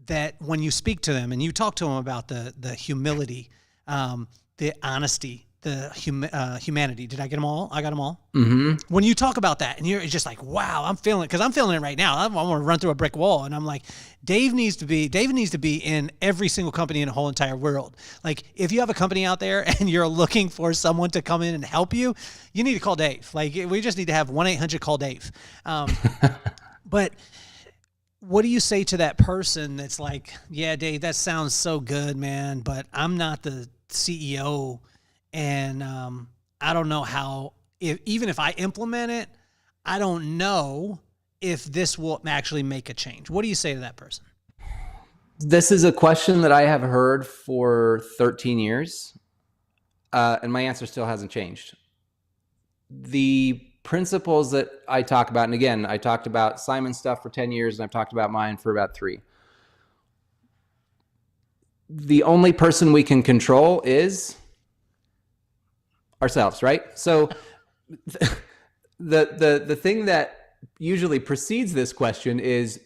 that when you speak to them and you talk to them about the humility, the honesty, humanity. Did I get them all? I got them all. Mm-hmm. When you talk about that and you're just like, wow, I'm feeling it, because I'm feeling it right now. I want to run through a brick wall, and I'm like, David needs to be in every single company in the whole entire world. Like, if you have a company out there and you're looking for someone to come in and help you, you need to call Dave. Like, we just need to have 1-800-CALL Dave. But what do you say to that person that's like, yeah, Dave, that sounds so good, man, but I'm not the CEO, and I don't know how, even if I implement it, I don't know if this will actually make a change. What do you say to that person? This is a question that I have heard for 13 years, and my answer still hasn't changed. The principles that I talk about, and again, I talked about Simon's stuff for 10 years, and I've talked about mine for about 3. The only person we can control is ourselves, right? So the thing that usually precedes this question is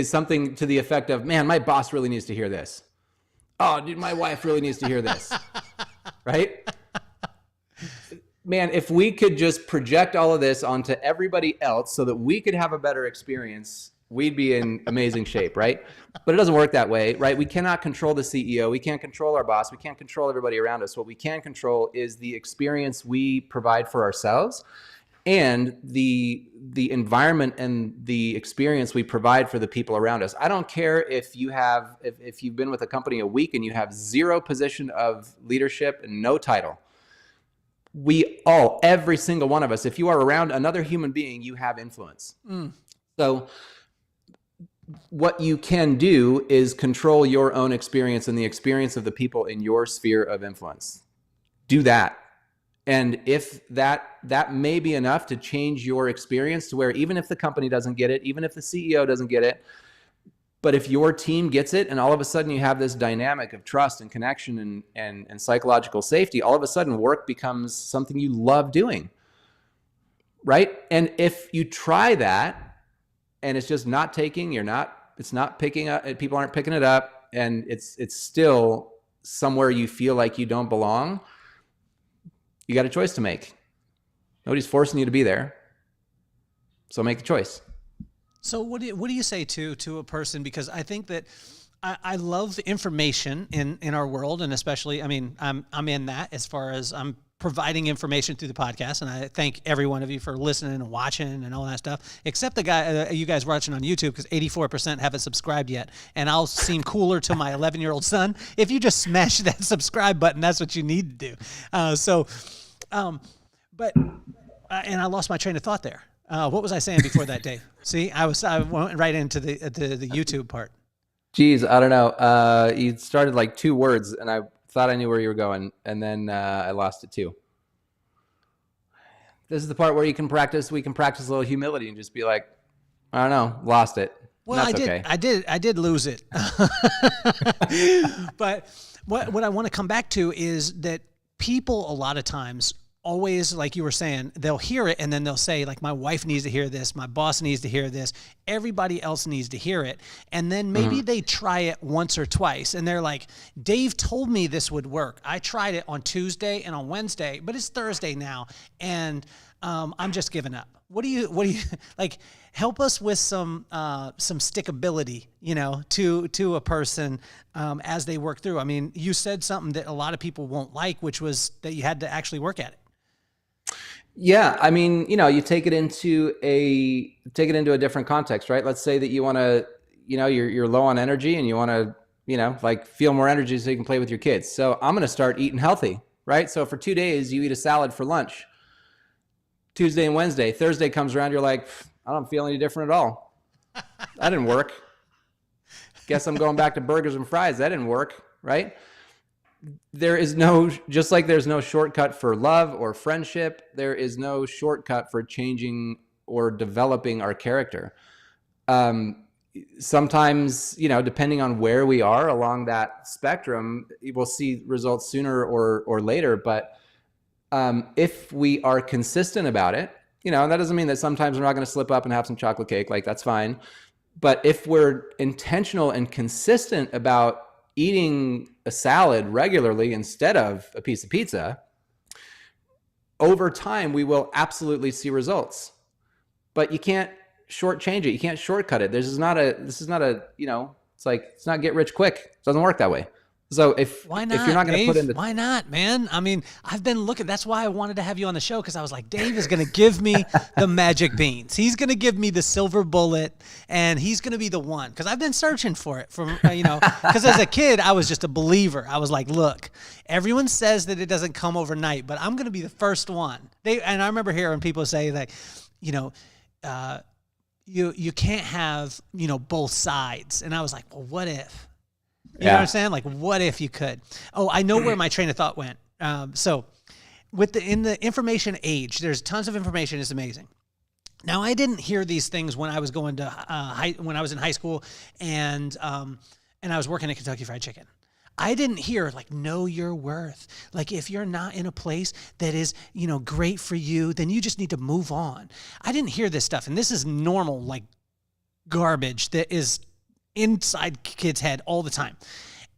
something to the effect of, man, my boss really needs to hear this. Oh, dude, my wife really needs to hear this. Right? Man, if we could just project all of this onto everybody else so that we could have a better experience, we'd be in amazing shape, right? But it doesn't work that way, right? We cannot control the CEO. We can't control our boss. We can't control everybody around us. What we can control is the experience we provide for ourselves and the environment and the experience we provide for the people around us. I don't care if you've been with a company a week and you have 0 position of leadership and no title. Every single one of us, if you are around another human being, you have influence. So what you can do is control your own experience and the experience of the people in your sphere of influence. Do that. And if that may be enough to change your experience to where even if the company doesn't get it, even if the CEO doesn't get it, but if your team gets it and all of a sudden you have this dynamic of trust and connection and psychological safety, all of a sudden work becomes something you love doing, right? And if you try that and it's just not taking, it's not picking up, people aren't picking it up, and it's still somewhere you feel like you don't belong, you got a choice to make. Nobody's forcing you to be there. So make the choice. So what do you say to a person? Because I think that I love the information in our world, and especially, I mean, I'm in that as far as I'm providing information through the podcast, and I thank every one of you for listening and watching and all that stuff, except the guy you guys watching on YouTube, because 84% haven't subscribed yet, and I'll seem cooler to my 11-year-old son if you just smash that subscribe button. That's what you need to do. And I lost my train of thought there. What was I saying before that, Dave? See, I went right into the YouTube part. Geez, I don't know. You started like 2 words, and I thought I knew where you were going, and then I lost it too. This is the part where we can practice a little humility and just be like, I don't know, lost it. Well, That's okay. I did lose it. But what I want to come back to is that people a lot of times always, like you were saying, they'll hear it and then they'll say, like, my wife needs to hear this, my boss needs to hear this, everybody else needs to hear it. And then maybe they try it once or twice and they're like, Dave told me this would work. I tried it on Tuesday and on Wednesday, but it's Thursday now, and I'm just giving up. What do you like? Help us with some stickability, to a person as they work through. I mean, you said something that a lot of people won't like, which was that you had to actually work at it. Yeah, I mean, you take it into a different context, right? Let's say that you want to, you're low on energy and you want to, feel more energy so you can play with your kids. So I'm going to start eating healthy, right? So for 2 days, you eat a salad for lunch. Tuesday and Wednesday. Thursday comes around, you're like, I don't feel any different at all. That didn't work. Guess I'm going back to burgers and fries. That didn't work, right? Just like there's no shortcut for love or friendship, there is no shortcut for changing or developing our character. Sometimes, depending on where we are along that spectrum, we'll see results sooner or later. But if we are consistent about it, and that doesn't mean that sometimes we're not going to slip up and have some chocolate cake, like that's fine. But if we're intentional and consistent about eating a salad regularly instead of a piece of pizza, over time, we will absolutely see results, but you can't shortchange it. You can't shortcut it. This is not a, it's like, it's not get rich quick. It doesn't work that way. So if you're not going to put in the, why not, man? I mean, I've been looking. That's why I wanted to have you on the show, because I was like, Dave is going to give me the magic beans. He's going to give me the silver bullet, and he's going to be the one. Because I've been searching for it from, because as a kid, I was just a believer. I was like, look, everyone says that it doesn't come overnight, but I'm going to be the first one. And I remember hearing people say that, you can't have, both sides. And I was like, well, what if? You know what I'm saying? Like, what if you could? Oh, I know where my train of thought went. So in the information age, there's tons of information. It's amazing. Now, I didn't hear these things when I was going to when I was in high school and I was working at Kentucky Fried Chicken. I didn't hear, like, know your worth. Like, if you're not in a place that is, great for you, then you just need to move on. I didn't hear this stuff. And this is normal, like, garbage that is inside kids' head all the time.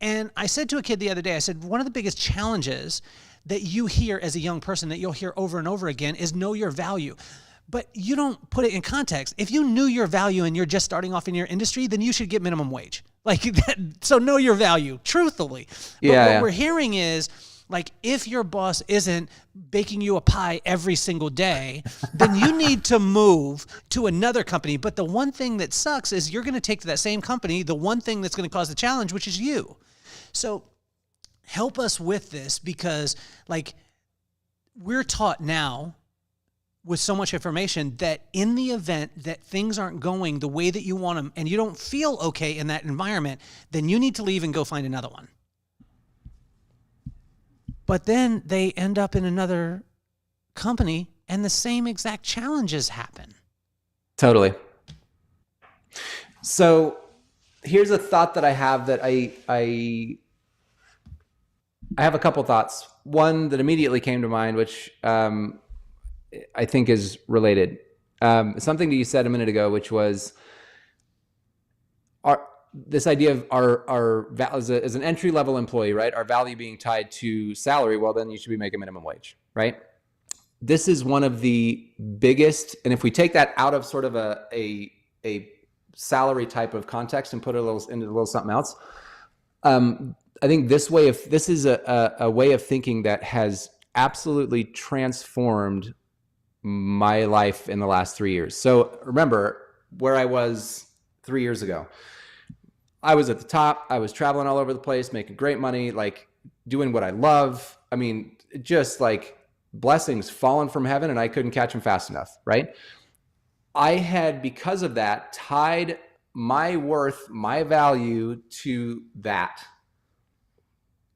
And I said to a kid the other day, I said, one of the biggest challenges that you hear as a young person that you'll hear over and over again is know your value. But you don't put it in context. If you knew your value and you're just starting off in your industry, then you should get minimum wage. Like that, so know your value, truthfully. But what we're hearing is, like, if your boss isn't baking you a pie every single day, then you need to move to another company. But the one thing that sucks is you're going to take to that same company the one thing that's going to cause the challenge, which is you. So help us with this, because, like, we're taught now with so much information that in the event that things aren't going the way that you want them and you don't feel okay in that environment, then you need to leave and go find another one. But then they end up in another company and the same exact challenges happen. Totally. So here's a thought that I have that I have a couple thoughts. One that immediately came to mind, which I think is related. Something that you said a minute ago, which was this idea of our as an entry-level employee, right? Our value being tied to salary. Well, then you should be making minimum wage, right? This is one of the biggest, and if we take that out of sort of a salary type of context and put it into a little something else, I think this is a way of thinking that has absolutely transformed my life in the last 3 years. So remember where I was 3 years ago. I was at the top. I was traveling all over the place, making great money, like doing what I love. I mean, just like blessings falling from heaven, and I couldn't catch them fast enough, right? I had, because of that, tied my worth, my value to that,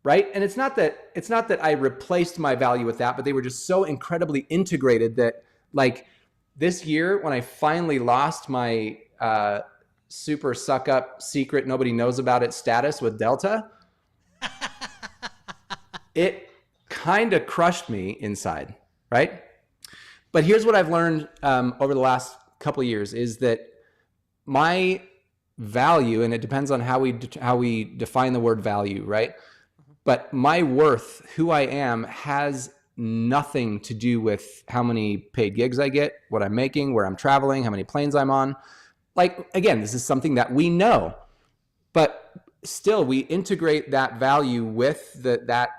right? And it's not that I replaced my value with that, but they were just so incredibly integrated that, like, this year when I finally lost my super suck up secret, nobody knows about it status with Delta, it kind of crushed me inside, right? But here's what I've learned over the last couple of years is that my value, and it depends on how we define the word value, right? But my worth, who I am, has nothing to do with how many paid gigs I get, what I'm making, where I'm traveling, how many planes I'm on. Like, again, this is something that we know, but still we integrate that value with that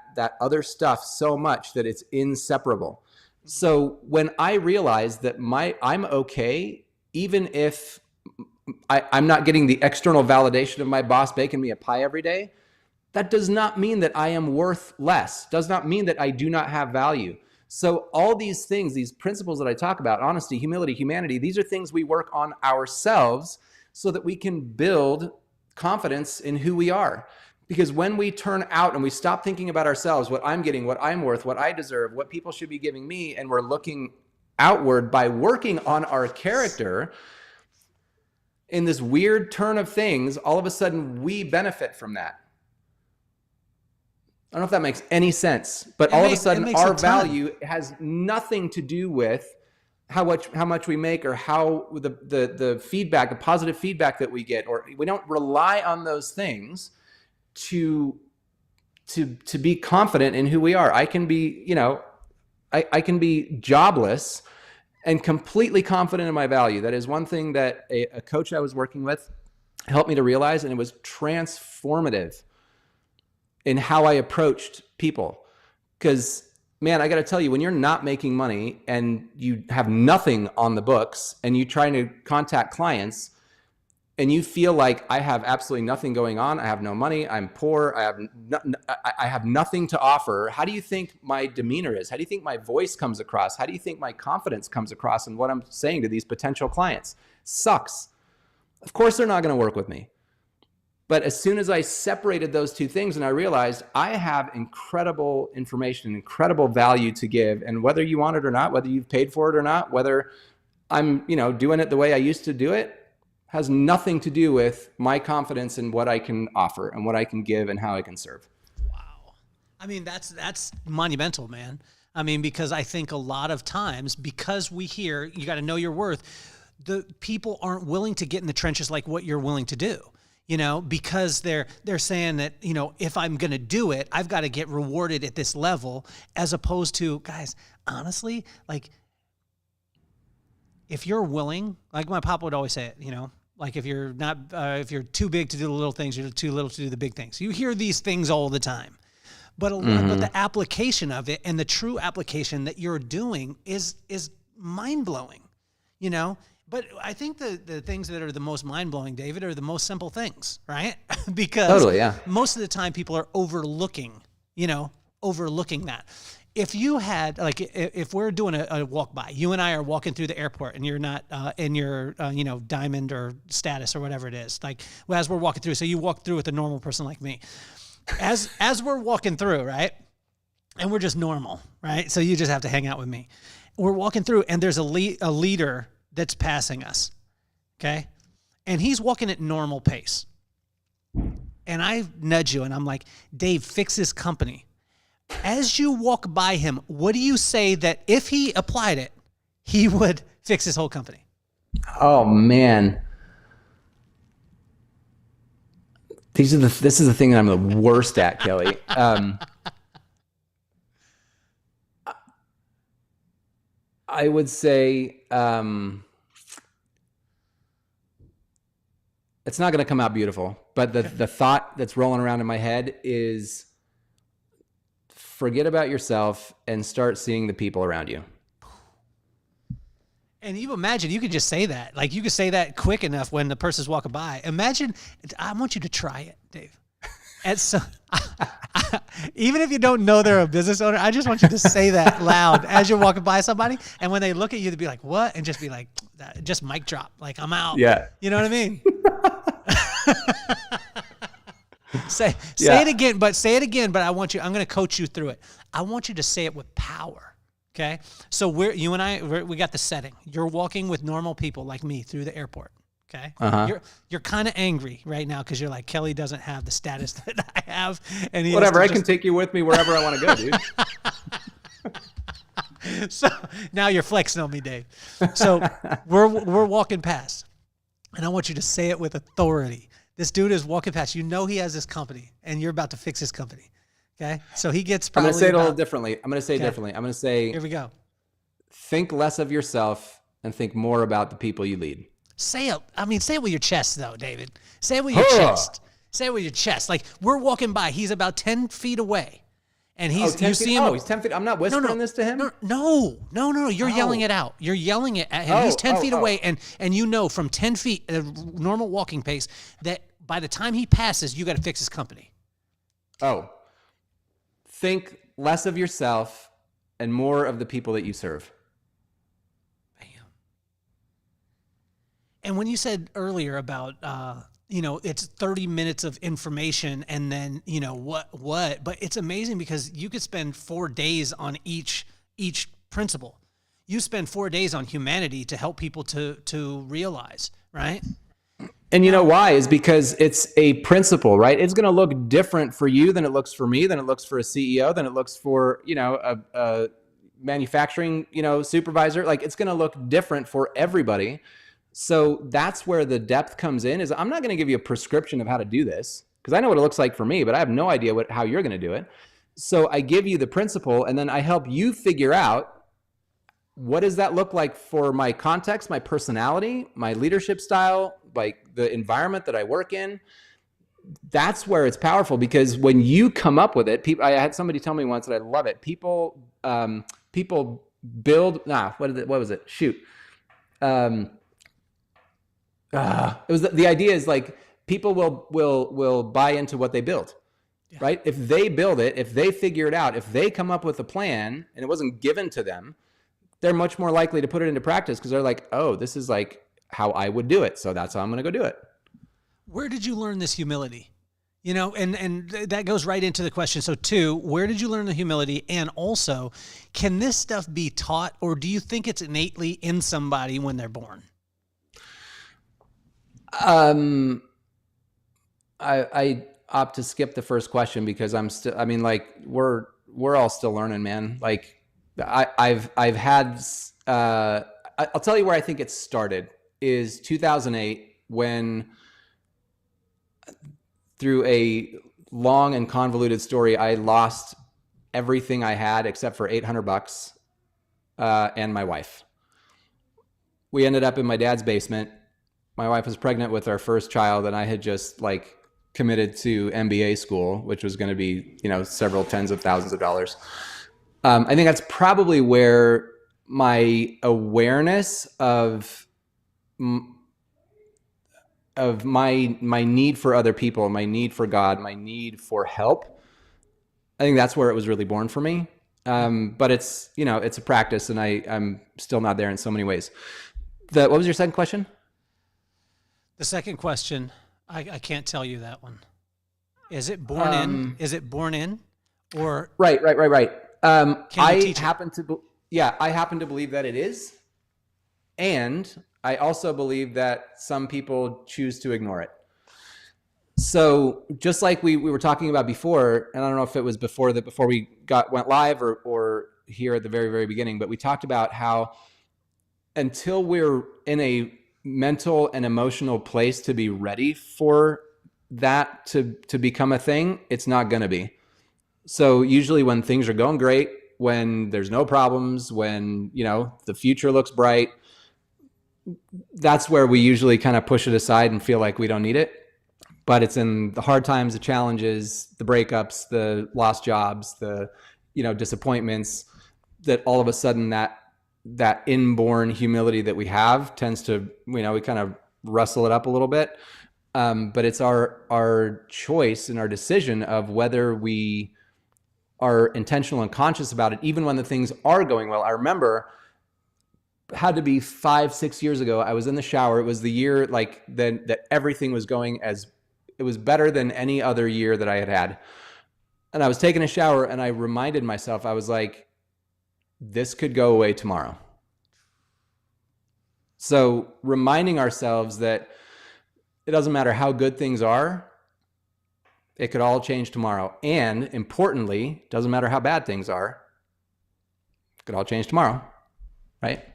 other stuff so much that it's inseparable. So when I realize that I'm okay, even if I'm not getting the external validation of my boss baking me a pie every day, that does not mean that I am worth less, does not mean that I do not have value. So all these things, these principles that I talk about, honesty, humility, humanity, these are things we work on ourselves so that we can build confidence in who we are. Because when we turn out and we stop thinking about ourselves, what I'm getting, what I'm worth, what I deserve, what people should be giving me, and we're looking outward by working on our character, in this weird turn of things, all of a sudden we benefit from that. I don't know if that makes any sense, but all of a sudden our value has nothing to do with how much we make or how the feedback, the positive feedback that we get, or we don't rely on those things to be confident in who we are. I can be, I can be jobless and completely confident in my value. That is one thing that a coach I was working with helped me to realize, and it was transformative in how I approached people. Because, man, I got to tell you, when you're not making money and you have nothing on the books and you try to contact clients and you feel like I have absolutely nothing going on, I have no money, I'm poor, I have nothing to offer, how do you think my demeanor is? How do you think my voice comes across? How do you think my confidence comes across in what I'm saying to these potential clients? Sucks. Of course they're not going to work with me. But as soon as I separated those two things and I realized I have incredible information, incredible value to give, and whether you want it or not, whether you've paid for it or not, whether I'm, doing it the way I used to do it, has nothing to do with my confidence in what I can offer and what I can give and how I can serve. Wow. I mean, that's monumental, man. I mean, because I think a lot of times, because we hear you got to know your worth, the people aren't willing to get in the trenches like what you're willing to do, because they're saying that, if I'm going to do it, I've got to get rewarded at this level, as opposed to, guys, honestly, like, if you're willing, like my papa would always say it, like if you're not, if you're too big to do the little things, you're too little to do the big things. You hear these things all the time, but but the application of it and the true application that you're doing is mind blowing, But I think the things that are the most mind blowing, David, are the most simple things, right? Because totally, yeah. Most of the time people are overlooking that. If you had, like, if we're doing a walk by, you and I are walking through the airport and you're not in your, diamond or status or whatever it is, like, as we're walking through, so you walk through with a normal person like me, as we're walking through, right? And we're just normal, right? So you just have to hang out with me. We're walking through and there's a leader that's passing us. Okay. And he's walking at normal pace. And I nudge you and I'm like, Dave, fix his company. As you walk by him, what do you say that if he applied it, he would fix his whole company? Oh man. This is the thing that I'm the worst at, Kelly. I would say, it's not going to come out beautiful, but the thought that's rolling around in my head is, forget about yourself and start seeing the people around you. And you imagine, you could just say that. Like, you could say that quick enough when the person's walking by. Imagine, I want you to try it, Dave. And so, even if you don't know they're a business owner, I just want you to say that loud as you're walking by somebody. And when they look at you, to be like, what? And just be like, just mic drop. Like, I'm out. Yeah. You know what I mean? Say it again, but I want you, I'm going to coach you through it. I want you to say it with power. Okay. So you and I, we got the setting. You're walking with normal people like me through the airport. Okay. Uh-huh. You're kind of angry right now because you're like, Kelly doesn't have the status that I have. And whatever, I can take you with me wherever I want to go, dude. So now you're flexing on me, Dave. So we're walking past, and I want you to say it with authority. This dude is walking past. He has this company, and you're about to fix his company. Okay? So he gets probably... I'm going to say it a little differently. I'm going to say it differently. I'm going to say... Here we go. Think less of yourself and think more about the people you lead. Say it with your chest, though, David. Say it with your chest. Say it with your chest. Like, we're walking by. He's about 10 feet away. And you see him. Oh, he's 10 feet. I'm not whispering this to him? No. You're yelling it out. You're yelling it at him. He's 10 feet away. And from 10 feet, a normal walking pace, that by the time he passes, you got to fix his company. Oh. Think less of yourself and more of the people that you serve. Bam. And when you said earlier about, it's 30 minutes of information and then, what, but it's amazing because you could spend 4 days on each principle. You spend 4 days on humanity to help people to realize, right? And you know why? Is because it's a principle, right? It's going to look different for you than it looks for me, than it looks for a CEO, than it looks for, a manufacturing, supervisor. Like, it's going to look different for everybody. So that's where the depth comes in. Is I'm not going to give you a prescription of how to do this because I know what it looks like for me, but I have no idea how you're going to do it. So I give you the principle, and then I help you figure out, what does that look like for my context, my personality, my leadership style, like the environment that I work in? That's where it's powerful, because when you come up with it, I had somebody tell me once, and I love it. People build. What was it? Shoot. It was the idea is like, people will buy into what they build. Yeah. Right? If they build it, if they figure it out, if they come up with a plan and it wasn't given to them, they're much more likely to put it into practice, because they're like, oh, this is like how I would do it, so that's how I'm going to go do it. Where did you learn this humility? You know, and that goes right into the question. So 2, where did you learn the humility? And also, can this stuff be taught, or do you think it's innately in somebody when they're born? I opt to skip the first question, because we're all still learning, man. Like, I've had, I'll tell you where I think it started is 2008, when through a long and convoluted story, I lost everything I had except for $800 and my wife. We ended up in my dad's basement. My wife was pregnant with our first child, and I had just like committed to MBA school, which was going to be, several tens of thousands of dollars. I think that's probably where my awareness of my need for other people, my need for God, my need for help, I think that's where it was really born for me. But it's, it's a practice, and I'm still not there in so many ways. What was your second question? The second question, I can't tell you that one. Is it born in? Is it born in? Or Right. I teach happen to believe that it is, and I also believe that some people choose to ignore it. So just like we were talking about before, and I don't know if it was before we went live or here at the very, very beginning, but we talked about how until we're in a mental and emotional place to be ready for that to become a thing, it's not going to be. So usually when things are going great, when there's no problems, when, the future looks bright, that's where we usually kind of push it aside and feel like we don't need it. But it's in the hard times, the challenges, the breakups, the lost jobs, the, disappointments, that all of a sudden that inborn humility that we have tends to, we kind of rustle it up a little bit. But it's our choice and our decision of whether we are intentional and conscious about it, even when the things are going well. I remember, had to be 5-6 years ago, I was in the shower. It was the year that everything was going it was better than any other year that I had. And I was taking a shower, and I reminded myself, I was like, this could go away tomorrow. So reminding ourselves that it doesn't matter how good things are, it could all change tomorrow. And importantly, it doesn't matter how bad things are, it could all change tomorrow, right?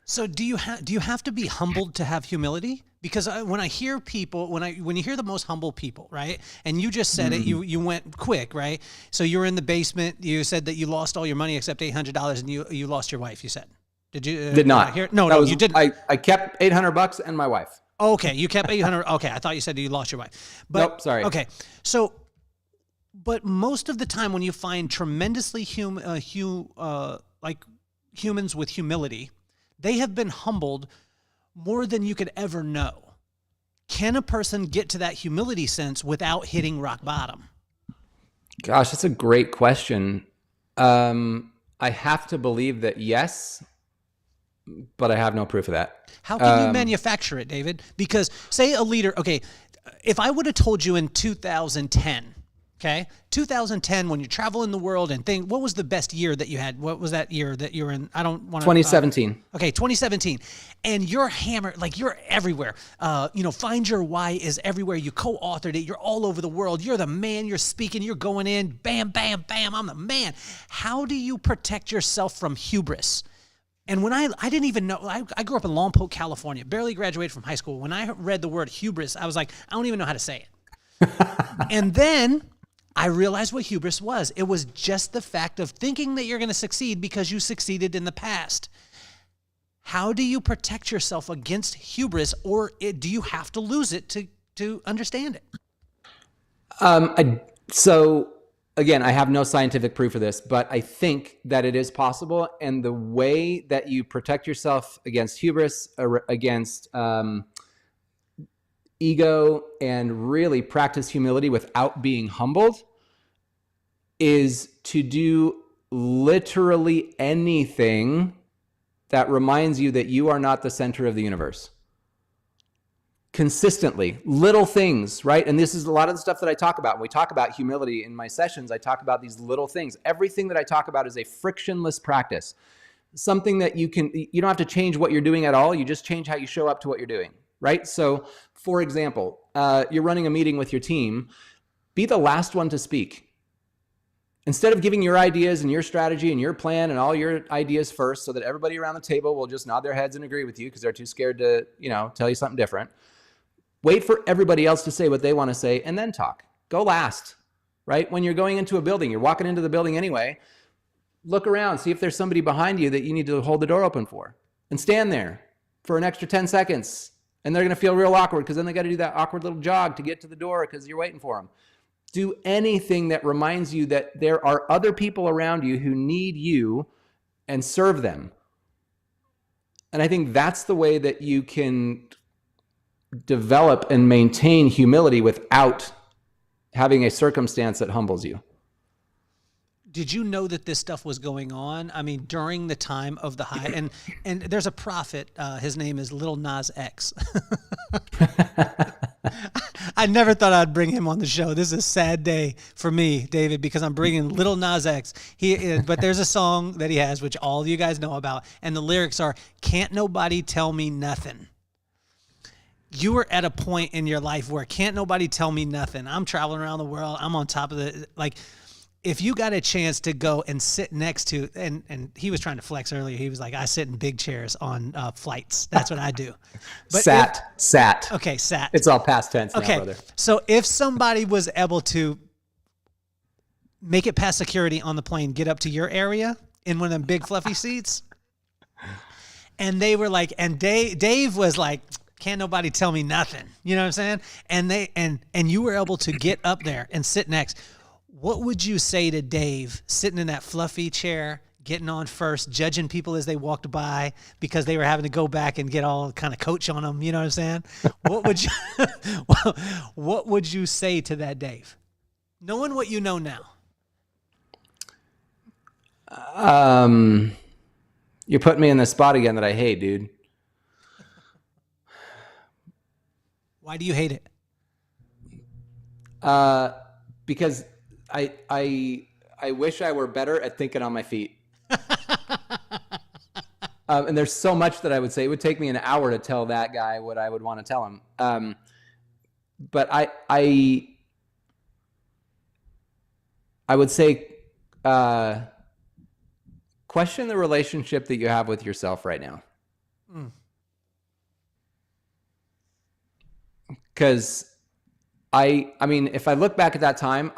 So do you have to be humbled to have humility? Because when I hear people, when you hear the most humble people, right? And you just said it, you went quick, right? So you were in the basement. You said that you lost all your money except $800, and you lost your wife. You said, did you? Did not. No, you didn't. I kept $800 and my wife. Okay, you kept 800. Okay, I thought you said you lost your wife. But, nope, sorry. Okay, so, but most of the time when you find tremendously humans with humility, they have been humbled more than you could ever know. Can a person get to that humility sense without hitting rock bottom? Gosh, that's a great question. I have to believe that yes, but I have no proof of that. How can you manufacture it, David? Because say a leader, okay, if I would have told you in 2010, okay, 2010 when you're traveling the world and what was the best year that you had? What was that year that you were in? I don't want to. 2017. Okay, 2017. And you're hammered, like you're everywhere. Find Your Why is everywhere. You co-authored it. You're all over the world. You're the man. You're speaking. You're going in. Bam, bam, bam. I'm the man. How do you protect yourself from hubris? And when I didn't even know, I grew up in Lompoc, California, barely graduated from high school. When I read the word hubris, I was like, I don't even know how to say it. And then I realized what hubris was. It was just the fact of thinking that you're going to succeed because you succeeded in the past. How do you protect yourself against hubris, or do you have to lose it to understand it? So again, I have no scientific proof of this, but I think that it is possible. And the way that you protect yourself against hubris, against ego, and really practice humility without being humbled is to do literally anything that reminds you that you are not the center of the universe. Consistently, little things, right? And this is a lot of the stuff that I talk about. When we talk about humility in my sessions, I talk about these little things. Everything that I talk about is a frictionless practice. Something that you don't have to change what you're doing at all. You just change how you show up to what you're doing, right? So for example, you're running a meeting with your team. Be the last one to speak. Instead of giving your ideas and your strategy and your plan and all your ideas first so that everybody around the table will just nod their heads and agree with you because they're too scared to, tell you something different. Wait for everybody else to say what they want to say and then talk. Go last, right? When you're going into a building, you're walking into the building anyway, look around, see if there's somebody behind you that you need to hold the door open for, and stand there for an extra 10 seconds. And they're going to feel real awkward because then they got to do that awkward little jog to get to the door because you're waiting for them. Do anything that reminds you that there are other people around you who need you, and serve them. And I think that's the way that you can develop and maintain humility without having a circumstance that humbles you. Did you know that this stuff was going on? I mean, during the time of the high, and there's a prophet, his name is Lil Nas X. I never thought I'd bring him on the show. This is a sad day for me, David, because I'm bringing Lil Nas X. But there's a song that he has, which all of you guys know about, and the lyrics are, "Can't nobody tell me nothing." You were at a point in your life where can't nobody tell me nothing. I'm traveling around the world. I'm on top of if you got a chance to go and sit next to, and he was trying to flex earlier. He was like, I sit in big chairs on flights. That's what I do. But sat. Okay, sat. It's all past tense now, okay, brother. So if somebody was able to make it past security on the plane, get up to your area in one of them big fluffy seats, and they were like, and Dave was like, can't nobody tell me nothing. You know what I'm saying? And you were able to get up there and sit next. What would you say to Dave sitting in that fluffy chair, getting on first, judging people as they walked by because they were having to go back and get all kind of coach on them? You know what I'm saying? What would you say to that Dave, knowing what you know now? You're putting me in the spot again that I hate, dude. Why do you hate it? Because I wish I were better at thinking on my feet. And there's so much that I would say. It would take me an hour to tell that guy what I would want to tell him. But I would say, question the relationship that you have with yourself right now. Because I mean, if I look back at that time,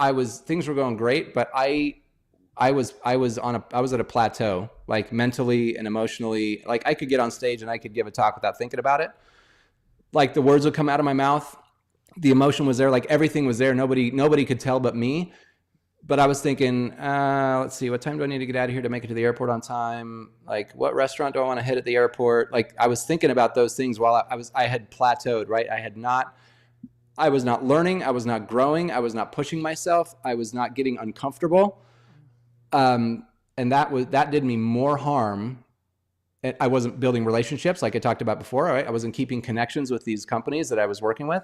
things were going great, but I was at a plateau, like mentally and emotionally. Like I could get on stage and I could give a talk without thinking about it. Like the words would come out of my mouth, the emotion was there, like everything was there. Nobody could tell but me. But I was thinking, let's see, what time do I need to get out of here to make it to the airport on time? Like, what restaurant do I want to hit at the airport? Like, I was thinking about those things while I had plateaued, right? I was not learning. I was not growing. I was not pushing myself. I was not getting uncomfortable. And that did me more harm. I wasn't building relationships like I talked about before, right? I wasn't keeping connections with these companies that I was working with.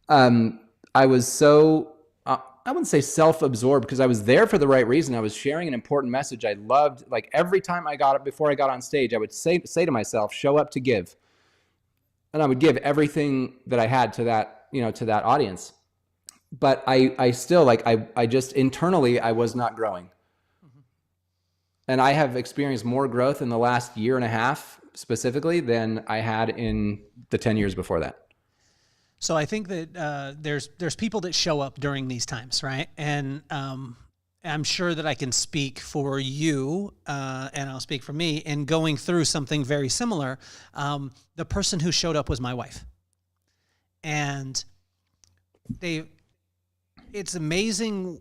I was so, I wouldn't say self-absorbed because I was there for the right reason. I was sharing an important message. I loved, like every time before I got on stage, I would say to myself, show up to give. And I would give everything that I had to that audience. But I still, I just internally, I was not growing. Mm-hmm. And I have experienced more growth in the last year and a half specifically than I had in the 10 years before that. So I think that there's people that show up during these times, right? And I'm sure that I can speak for you, and I'll speak for me in going through something very similar. The person who showed up was my wife, and it's amazing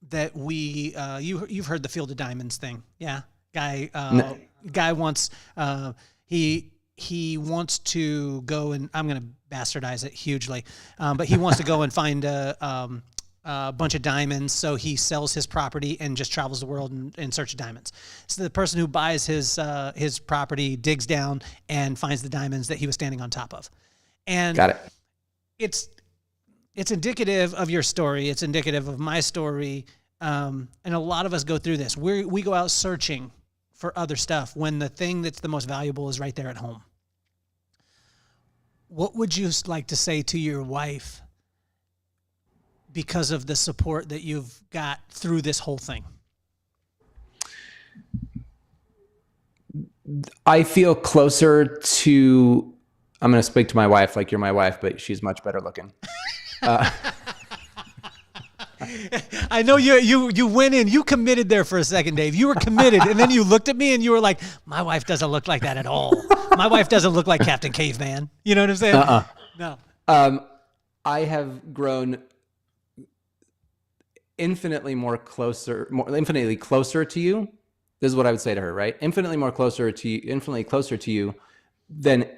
that you've heard the Field of Diamonds thing, yeah? Guy wants he wants to go, and I'm going to bastardize it hugely, but he wants to go and find a bunch of diamonds. So he sells his property and just travels the world in search of diamonds. So the person who buys his property digs down and finds the diamonds that he was standing on top of. And got it. It's indicative of your story. It's indicative of my story. And a lot of us go through this. We go out searching for other stuff when the thing that's the most valuable is right there at home. What would you like to say to your wife because of the support that you've got through this whole thing? I feel closer to, I'm going to speak to my wife like you're my wife, but she's much better looking. I know you went in, you committed there for a second, Dave. You were committed, and then you looked at me and you were like, my wife doesn't look like that at all. My wife doesn't look like Captain Caveman. You know what I'm saying? No. I have grown infinitely closer to you. This is what I would say to her, right? Infinitely closer to you than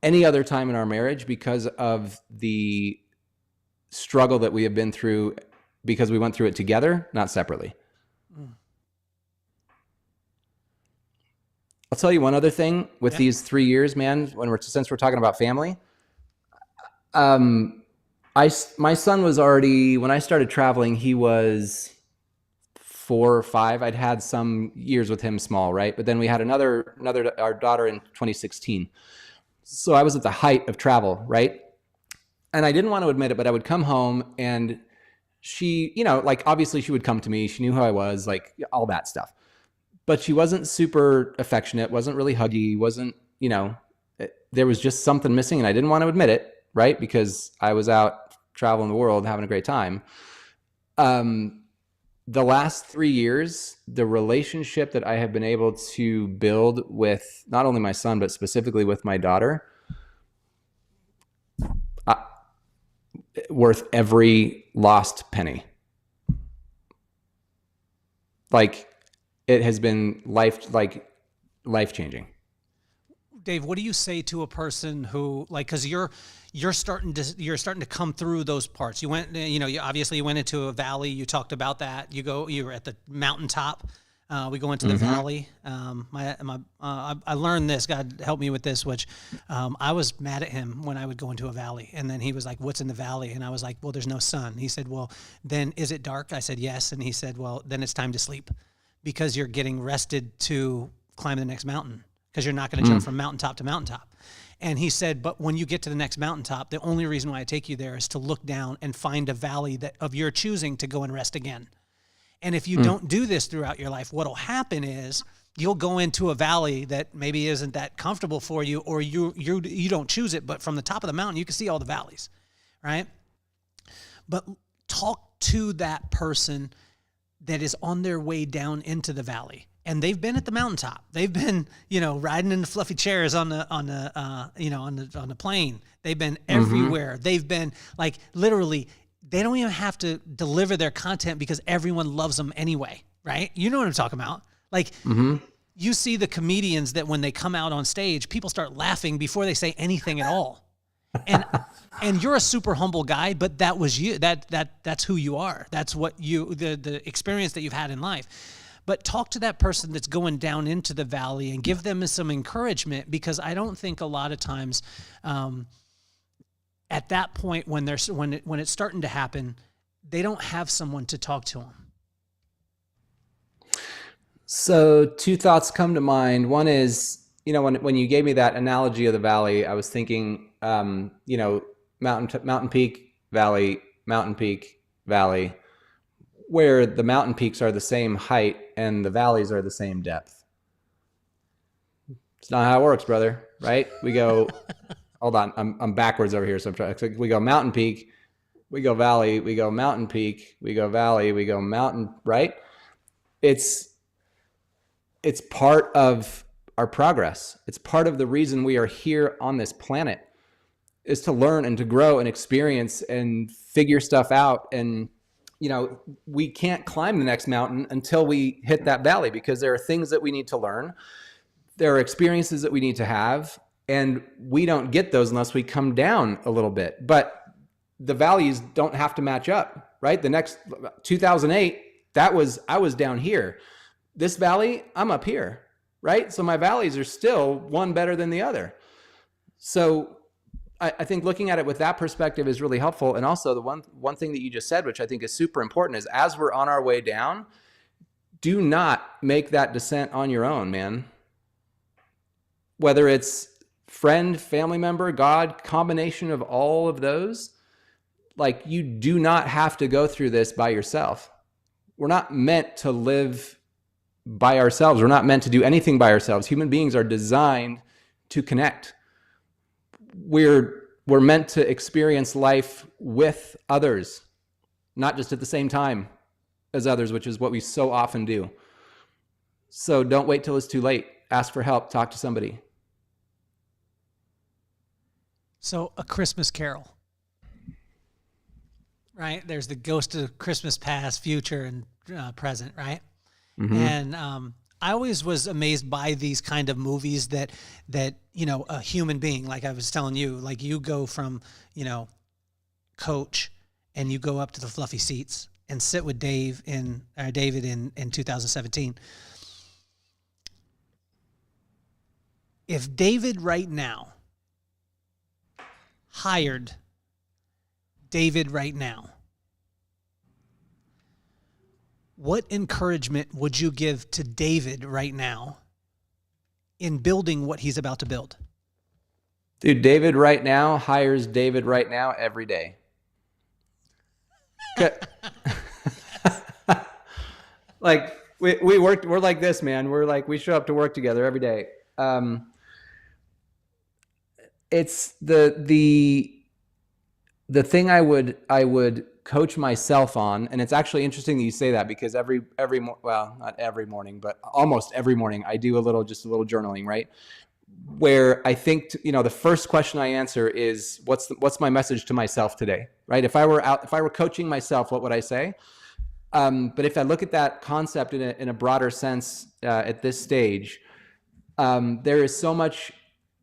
any other time in our marriage because of the struggle that we have been through, because we went through it together, not separately. I'll tell you one other thing with these 3 years, man, since we're talking about family. My son was already, when I started traveling, he was 4 or 5. I'd had some years with him small, right? But then we had our daughter in 2016. So I was at the height of travel, right? And I didn't want to admit it, but I would come home and she, like obviously she would come to me. She knew who I was, like all that stuff. But she wasn't super affectionate, wasn't really huggy, there was just something missing and I didn't want to admit it, right? Because I was out traveling the world, having a great time. The last 3 years, the relationship that I have been able to build with not only my son, but specifically with my daughter, worth every lost penny. Like it has been life-changing. Dave, what do you say to a person who, like, because you're starting to come through those parts. You went, you obviously went into a valley. You talked about that. You were at the mountaintop. We go into the valley. I learned this. God help me with this. Which I was mad at him when I would go into a valley, and then he was like, "What's in the valley?" And I was like, "Well, there's no sun." He said, "Well, then is it dark?" I said, "Yes." And he said, "Well, then it's time to sleep, because you're getting rested to climb the next mountain, because you're not going to jump from mountaintop to mountaintop." And he said, "But when you get to the next mountaintop, the only reason why I take you there is to look down and find a valley that of your choosing to go and rest again. And if you don't do this throughout your life, what'll happen is you'll go into a valley that maybe isn't that comfortable for you, or you don't choose it, but from the top of the mountain, you can see all the valleys, right?" But talk to that person that is on their way down into the valley. And they've been at the mountaintop. They've been, riding in the fluffy chairs on the plane. They've been everywhere. They've been like literally. They don't even have to deliver their content because everyone loves them anyway, right? You know what I'm talking about? Like you see the comedians that when they come out on stage, people start laughing before they say anything at all. And you're a super humble guy, but that was you. That's who you are. That's what the experience that you've had in life. But talk to that person that's going down into the valley and give them some encouragement, because I don't think a lot of times at that point when it's starting to happen, they don't have someone to talk to them. So 2 thoughts come to mind. One is, when you gave me that analogy of the valley, I was thinking, mountain peak, valley, mountain peak, valley, where the mountain peaks are the same height and the valleys are the same depth. It's not how it works, brother, right? We go hold on, I'm backwards over here. So I'm trying. So we go mountain peak, we go valley, we go mountain peak, we go valley, we go mountain, right? It's part of our progress. It's part of the reason we are here on this planet, is to learn and to grow and experience and figure stuff out. And, you know, we can't climb the next mountain until we hit that valley, because there are things that we need to learn. There are experiences that we need to have, and we don't get those unless we come down a little bit. But the valleys don't have to match up, right? The next 2008, I was down here. This valley, I'm up here, right? So my valleys are still one better than the other. So I think looking at it with that perspective is really helpful. And also the one thing that you just said, which I think is super important, is as we're on our way down, do not make that descent on your own, man. Whether it's friend, family member, God, combination of all of those, like, you do not have to go through this by yourself. We're not meant to live by ourselves. We're not meant to do anything by ourselves. Human beings are designed to connect. We're meant to experience life with others, not just at the same time as others, which is what we so often do. So don't wait till it's too late. Ask for help. Talk to somebody. So A Christmas Carol, right? There's the ghost of Christmas past, future, and present, right? Mm-hmm. And I always was amazed by these kind of movies that, you know, a human being, like I was telling you, like you go from, you know, coach and you go up to the fluffy seats and sit with David in 2017. If David right now hired David right now, what encouragement would you give to David right now in building what he's about to build? Dude, David right now hires David right now every day. Like we're like this, man. We show up to work together every day. It's the thing I would coach myself on, and it's actually interesting that you say that, because not every morning, but almost every morning I do a little journaling, right? Where I think, the first question I answer is, what's my message to myself today, right? If I were coaching myself, what would I say? But if I look at that concept in a broader sense at this stage, there is so much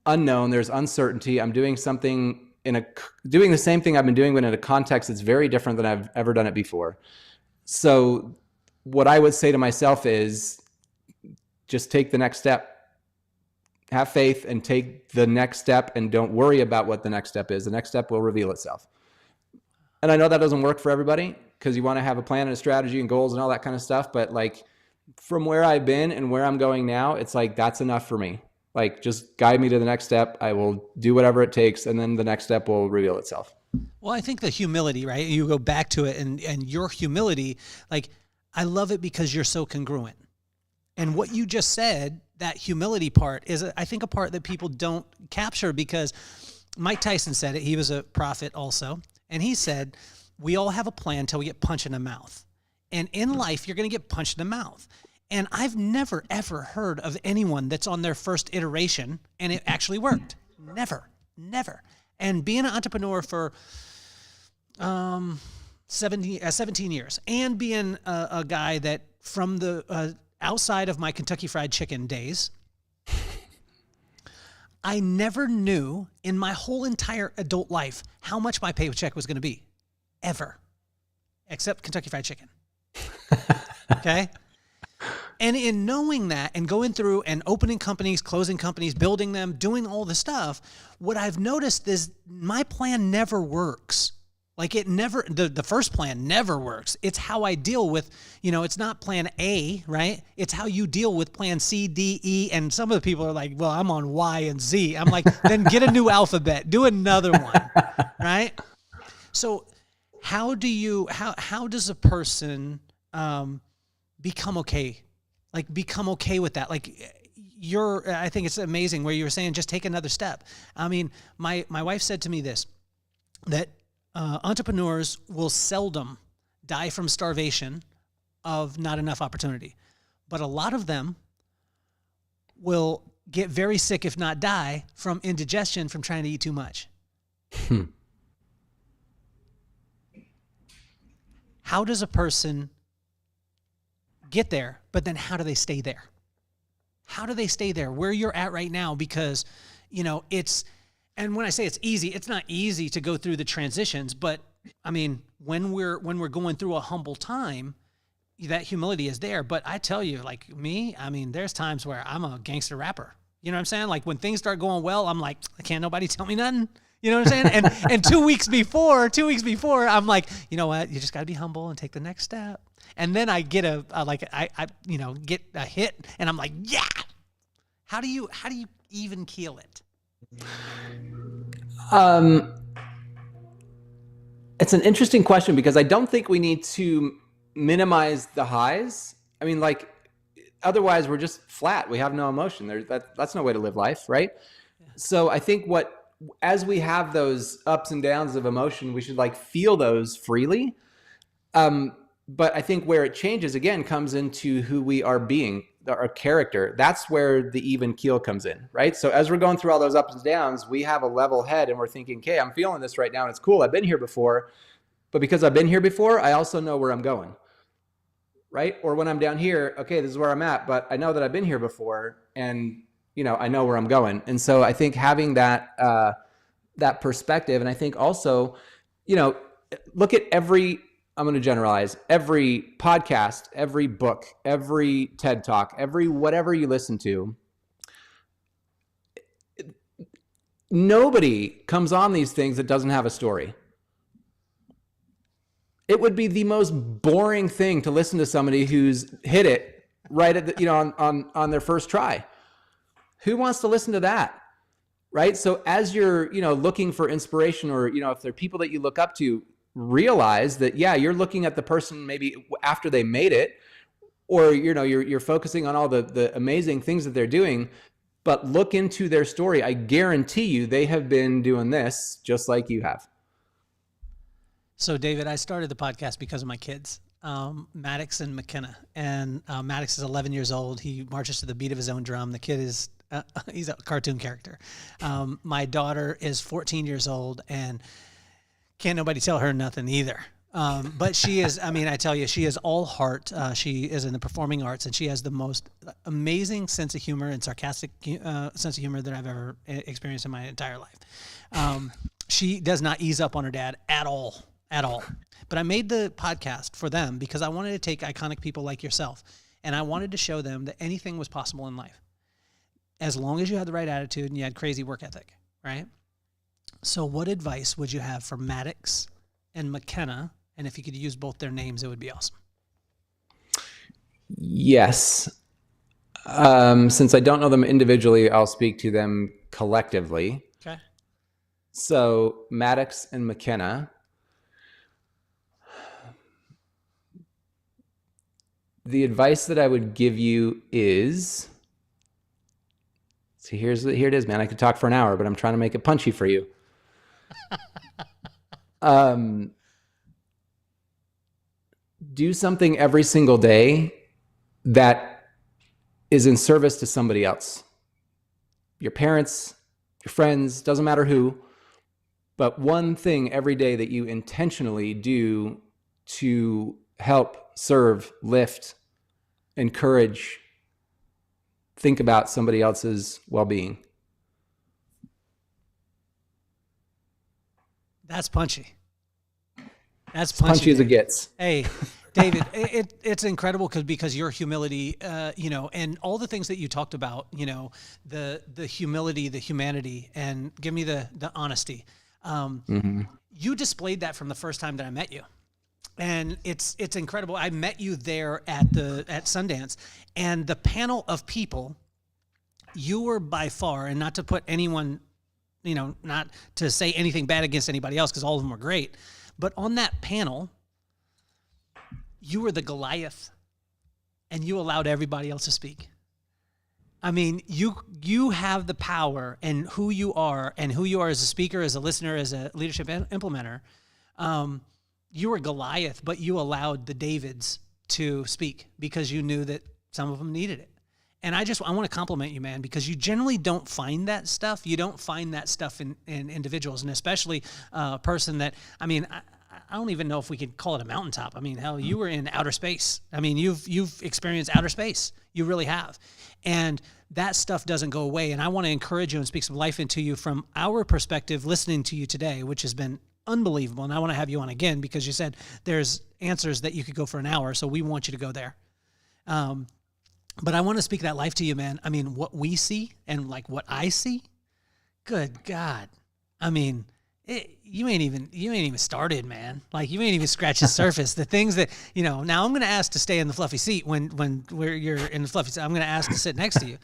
unknown. There's uncertainty. I'm doing the same thing I've been doing, but in a context that's very different than I've ever done it before. So what I would say to myself is, just take the next step. Have faith and take the next step, and don't worry about what the next step is. The next step will reveal itself. And I know that doesn't work for everybody, because you want to have a plan and a strategy and goals and all that kind of stuff. But like, from where I've been and where I'm going now, it's like, that's enough for me. Like, just guide me to the next step. I will do whatever it takes, and then the next step will reveal itself. Well, I think the humility, right? You go back to it, and your humility, like, I love it because you're so congruent. And what you just said, that humility part, is, I think, a part that people don't capture, because Mike Tyson said it. He was a prophet also. And he said, we all have a plan until we get punched in the mouth. And in life, you're going to get punched in the mouth. And I've never, ever heard of anyone that's on their first iteration and it actually worked. Never. And being an entrepreneur for 17 years, and being a guy that from the outside of my Kentucky Fried Chicken days, I never knew in my whole entire adult life how much my paycheck was going to be, ever, except Kentucky Fried Chicken. Okay? And in knowing that and going through and opening companies, closing companies, building them, doing all the stuff, what I've noticed is my plan never works. Like, the first plan never works. It's how I deal with, it's not plan A, right? It's how you deal with plan C, D, E. And some of the people are like, well, I'm on Y and Z. I'm like, then get a new alphabet, do another one, right? So how does a person become okay? Like, become okay with that? Like, I think it's amazing where you were saying, just take another step. I mean, my wife said to me this, that entrepreneurs will seldom die from starvation of not enough opportunity, but a lot of them will get very sick, if not die, from indigestion from trying to eat too much. How does a person get there, but then how do they stay there? How do they stay there where you're at right now? Because, and when I say it's easy, it's not easy to go through the transitions, but I mean, when we're going through a humble time, that humility is there. But I tell you, like me, I mean, there's times where I'm a gangster rapper. You know what I'm saying? Like when things start going well, I'm like, can't nobody tell me nothing. You know what I'm saying? And 2 weeks before, I'm like, you know what? You just got to be humble and take the next step. And then I get get a hit, and I'm like, yeah. How do you even keel it? It's an interesting question because I don't think we need to minimize the highs. I mean, like, otherwise we're just flat. We have no emotion. That's no way to live life, right? Yeah. So I think as we have those ups and downs of emotion, we should like feel those freely. But I think where it changes again comes into who we are being, our character. That's where the even keel comes in, right? So as we're going through all those ups and downs, we have a level head and we're thinking, okay, I'm feeling this right now and it's cool. I've been here before, but because I've been here before, I also know where I'm going, right? Or when I'm down here, okay, this is where I'm at, but I know that I've been here before and I know where I'm going. And so I think having that perspective, and I think also, look at I'm going to generalize, every podcast, every book, every TED Talk, every whatever you listen to, nobody comes on these things that doesn't have a story. It would be the most boring thing to listen to somebody who's hit it right at the, on their first try. Who wants to listen to that? Right? So as you're, looking for inspiration or, if there are people that you look up to, realize that, yeah, you're looking at the person maybe after they made it, or, you're focusing on all the amazing things that they're doing, but look into their story. I guarantee you they have been doing this just like you have. So David, I started the podcast because of my kids, Maddox and McKenna, and Maddox is 11 years old. He marches to the beat of his own drum. The kid is, he's a cartoon character. My daughter is 14 years old and can't nobody tell her nothing either. But she is, I tell you, she is all heart. She is in the performing arts and she has the most amazing sense of humor and sarcastic sense of humor that I've ever experienced in my entire life. She does not ease up on her dad at all. But I made the podcast for them because I wanted to take iconic people like yourself and I wanted to show them that anything was possible in life as long as you had the right attitude and you had crazy work ethic, right? So what advice would you have for Maddox and McKenna? And if you could use both their names, it would be awesome. Yes. Since I don't know them individually, I'll speak to them collectively. Okay. So Maddox and McKenna. The advice that I would give you is, see, here it is, man. I could talk for an hour, but I'm trying to make it punchy for you. Do something every single day that is in service to somebody else. Your parents, your friends, doesn't matter who, but one thing every day that you intentionally do to help, serve, lift, encourage, think about somebody else's well-being. That's punchy. That's punchy as it gets. Hey, David, it's incredible because your humility, and all the things that you talked about, the humility, the humanity, and give me the honesty. You displayed that from the first time that I met you. And it's incredible. I met you there at Sundance, and the panel of people, you were by far, and not to put anyone, not to say anything bad against anybody else, because all of them were great, but on that panel, you were the Goliath, and you allowed everybody else to speak. I mean, you have the power, and who you are as a speaker, as a listener, as a leadership implementer. You were Goliath, but you allowed the Davids to speak because you knew that some of them needed it. And I want to compliment you, man, because you generally don't find that stuff. You don't find that stuff in individuals, and especially a person that, I mean, I don't even know if we could call it a mountaintop. I mean, hell, you were in outer space. I mean, you've experienced outer space. You really have. And that stuff doesn't go away. And I want to encourage you and speak some life into you from our perspective, listening to you today, which has been unbelievable. And I want to have you on again because you said there's answers that you could go for an hour. So we want you to go there. But I want to speak that life to you, man. I mean, what we see and like what I see, good God. I mean, you ain't even started, man. Like you ain't even scratched the surface. The things that, now I'm going to ask to stay in the fluffy seat when you're in the fluffy seat. I'm going to ask to sit next to you.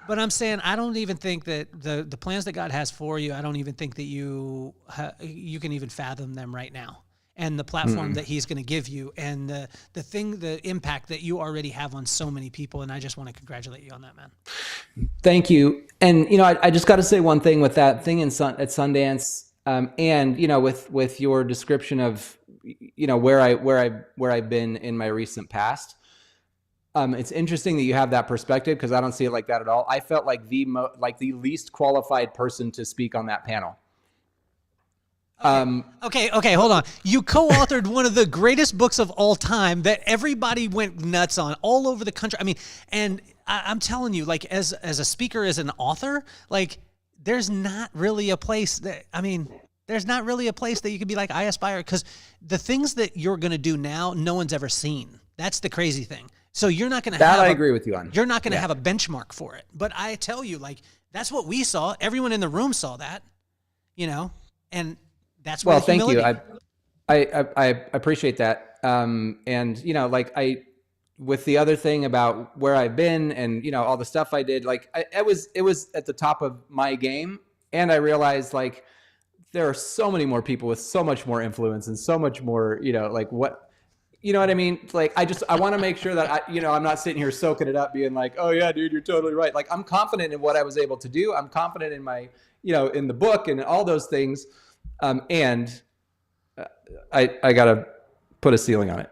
But I'm saying, I don't even think that the plans that God has for you, I don't even think that you can even fathom them right now. And the platform that he's going to give you, and the impact that you already have on so many people. And I just want to congratulate you on that, man. Thank you. And, I just got to say one thing with that thing at Sundance, and, with your description of, where I've been in my recent past. It's interesting that you have that perspective because I don't see it like that at all. I felt like the least qualified person to speak on that panel. Okay, hold on. You co-authored one of the greatest books of all time that everybody went nuts on all over the country. I mean, and I'm telling you, like as a speaker, as an author, like there's not really a place that you could be like, I aspire, because the things that you're going to do now, no one's ever seen. That's the crazy thing. So you're not going to I agree with you on. You're not going to have a benchmark for it. But I tell you, like, that's what we saw. Everyone in the room saw that, and that's where thank you. humility. I appreciate that. And with the other thing about where I've been and, all the stuff I did, like it was at the top of my game. And I realized like there are so many more people with so much more influence and so much more, what I mean? Like, I want to make sure that I'm not sitting here soaking it up being like, oh yeah, dude, you're totally right. Like I'm confident in what I was able to do. I'm confident in my, in the book and all those things. And I got to put a ceiling on it.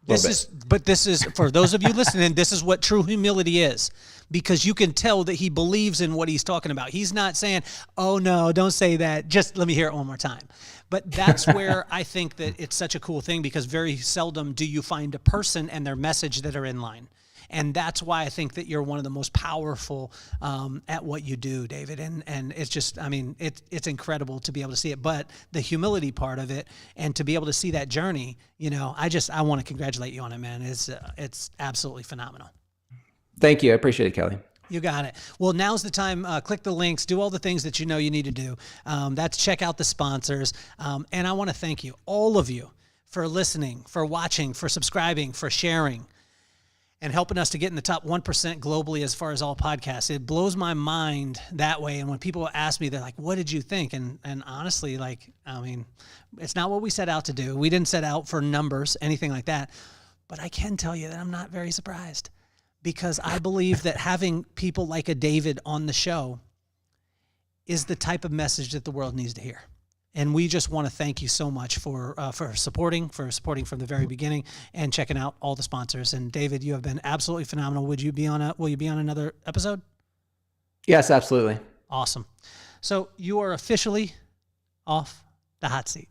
This is for those of you listening, this is what true humility is, because you can tell that he believes in what he's talking about. He's not saying, oh no, don't say that. Just let me hear it one more time. But that's where I think that it's such a cool thing, because very seldom do you find a person and their message that are in line. And that's why I think that you're one of the most powerful at what you do, David. And it's just, I mean, it's incredible to be able to see it. But the humility part of it, and to be able to see that journey, I want to congratulate you on it, man. It's absolutely phenomenal. Thank you. I appreciate it, Kelly. You got it. Well, now's the time. Click the links. Do all the things that you need to do. That's check out the sponsors. And I want to thank you, all of you, for listening, for watching, for subscribing, for sharing, and helping us to get in the top 1% globally as far as all podcasts. It blows my mind that way. And when people ask me, they're like, what did you think? And honestly, it's not what we set out to do. We didn't set out for numbers, anything like that. But I can tell you that I'm not very surprised, because I believe that having people like a David on the show is the type of message that the world needs to hear. And we just want to thank you so much for supporting from the very beginning and checking out all the sponsors. And David, you have been absolutely phenomenal. Will you be on another episode? Yes, absolutely. Awesome. So you are officially off the hot seat.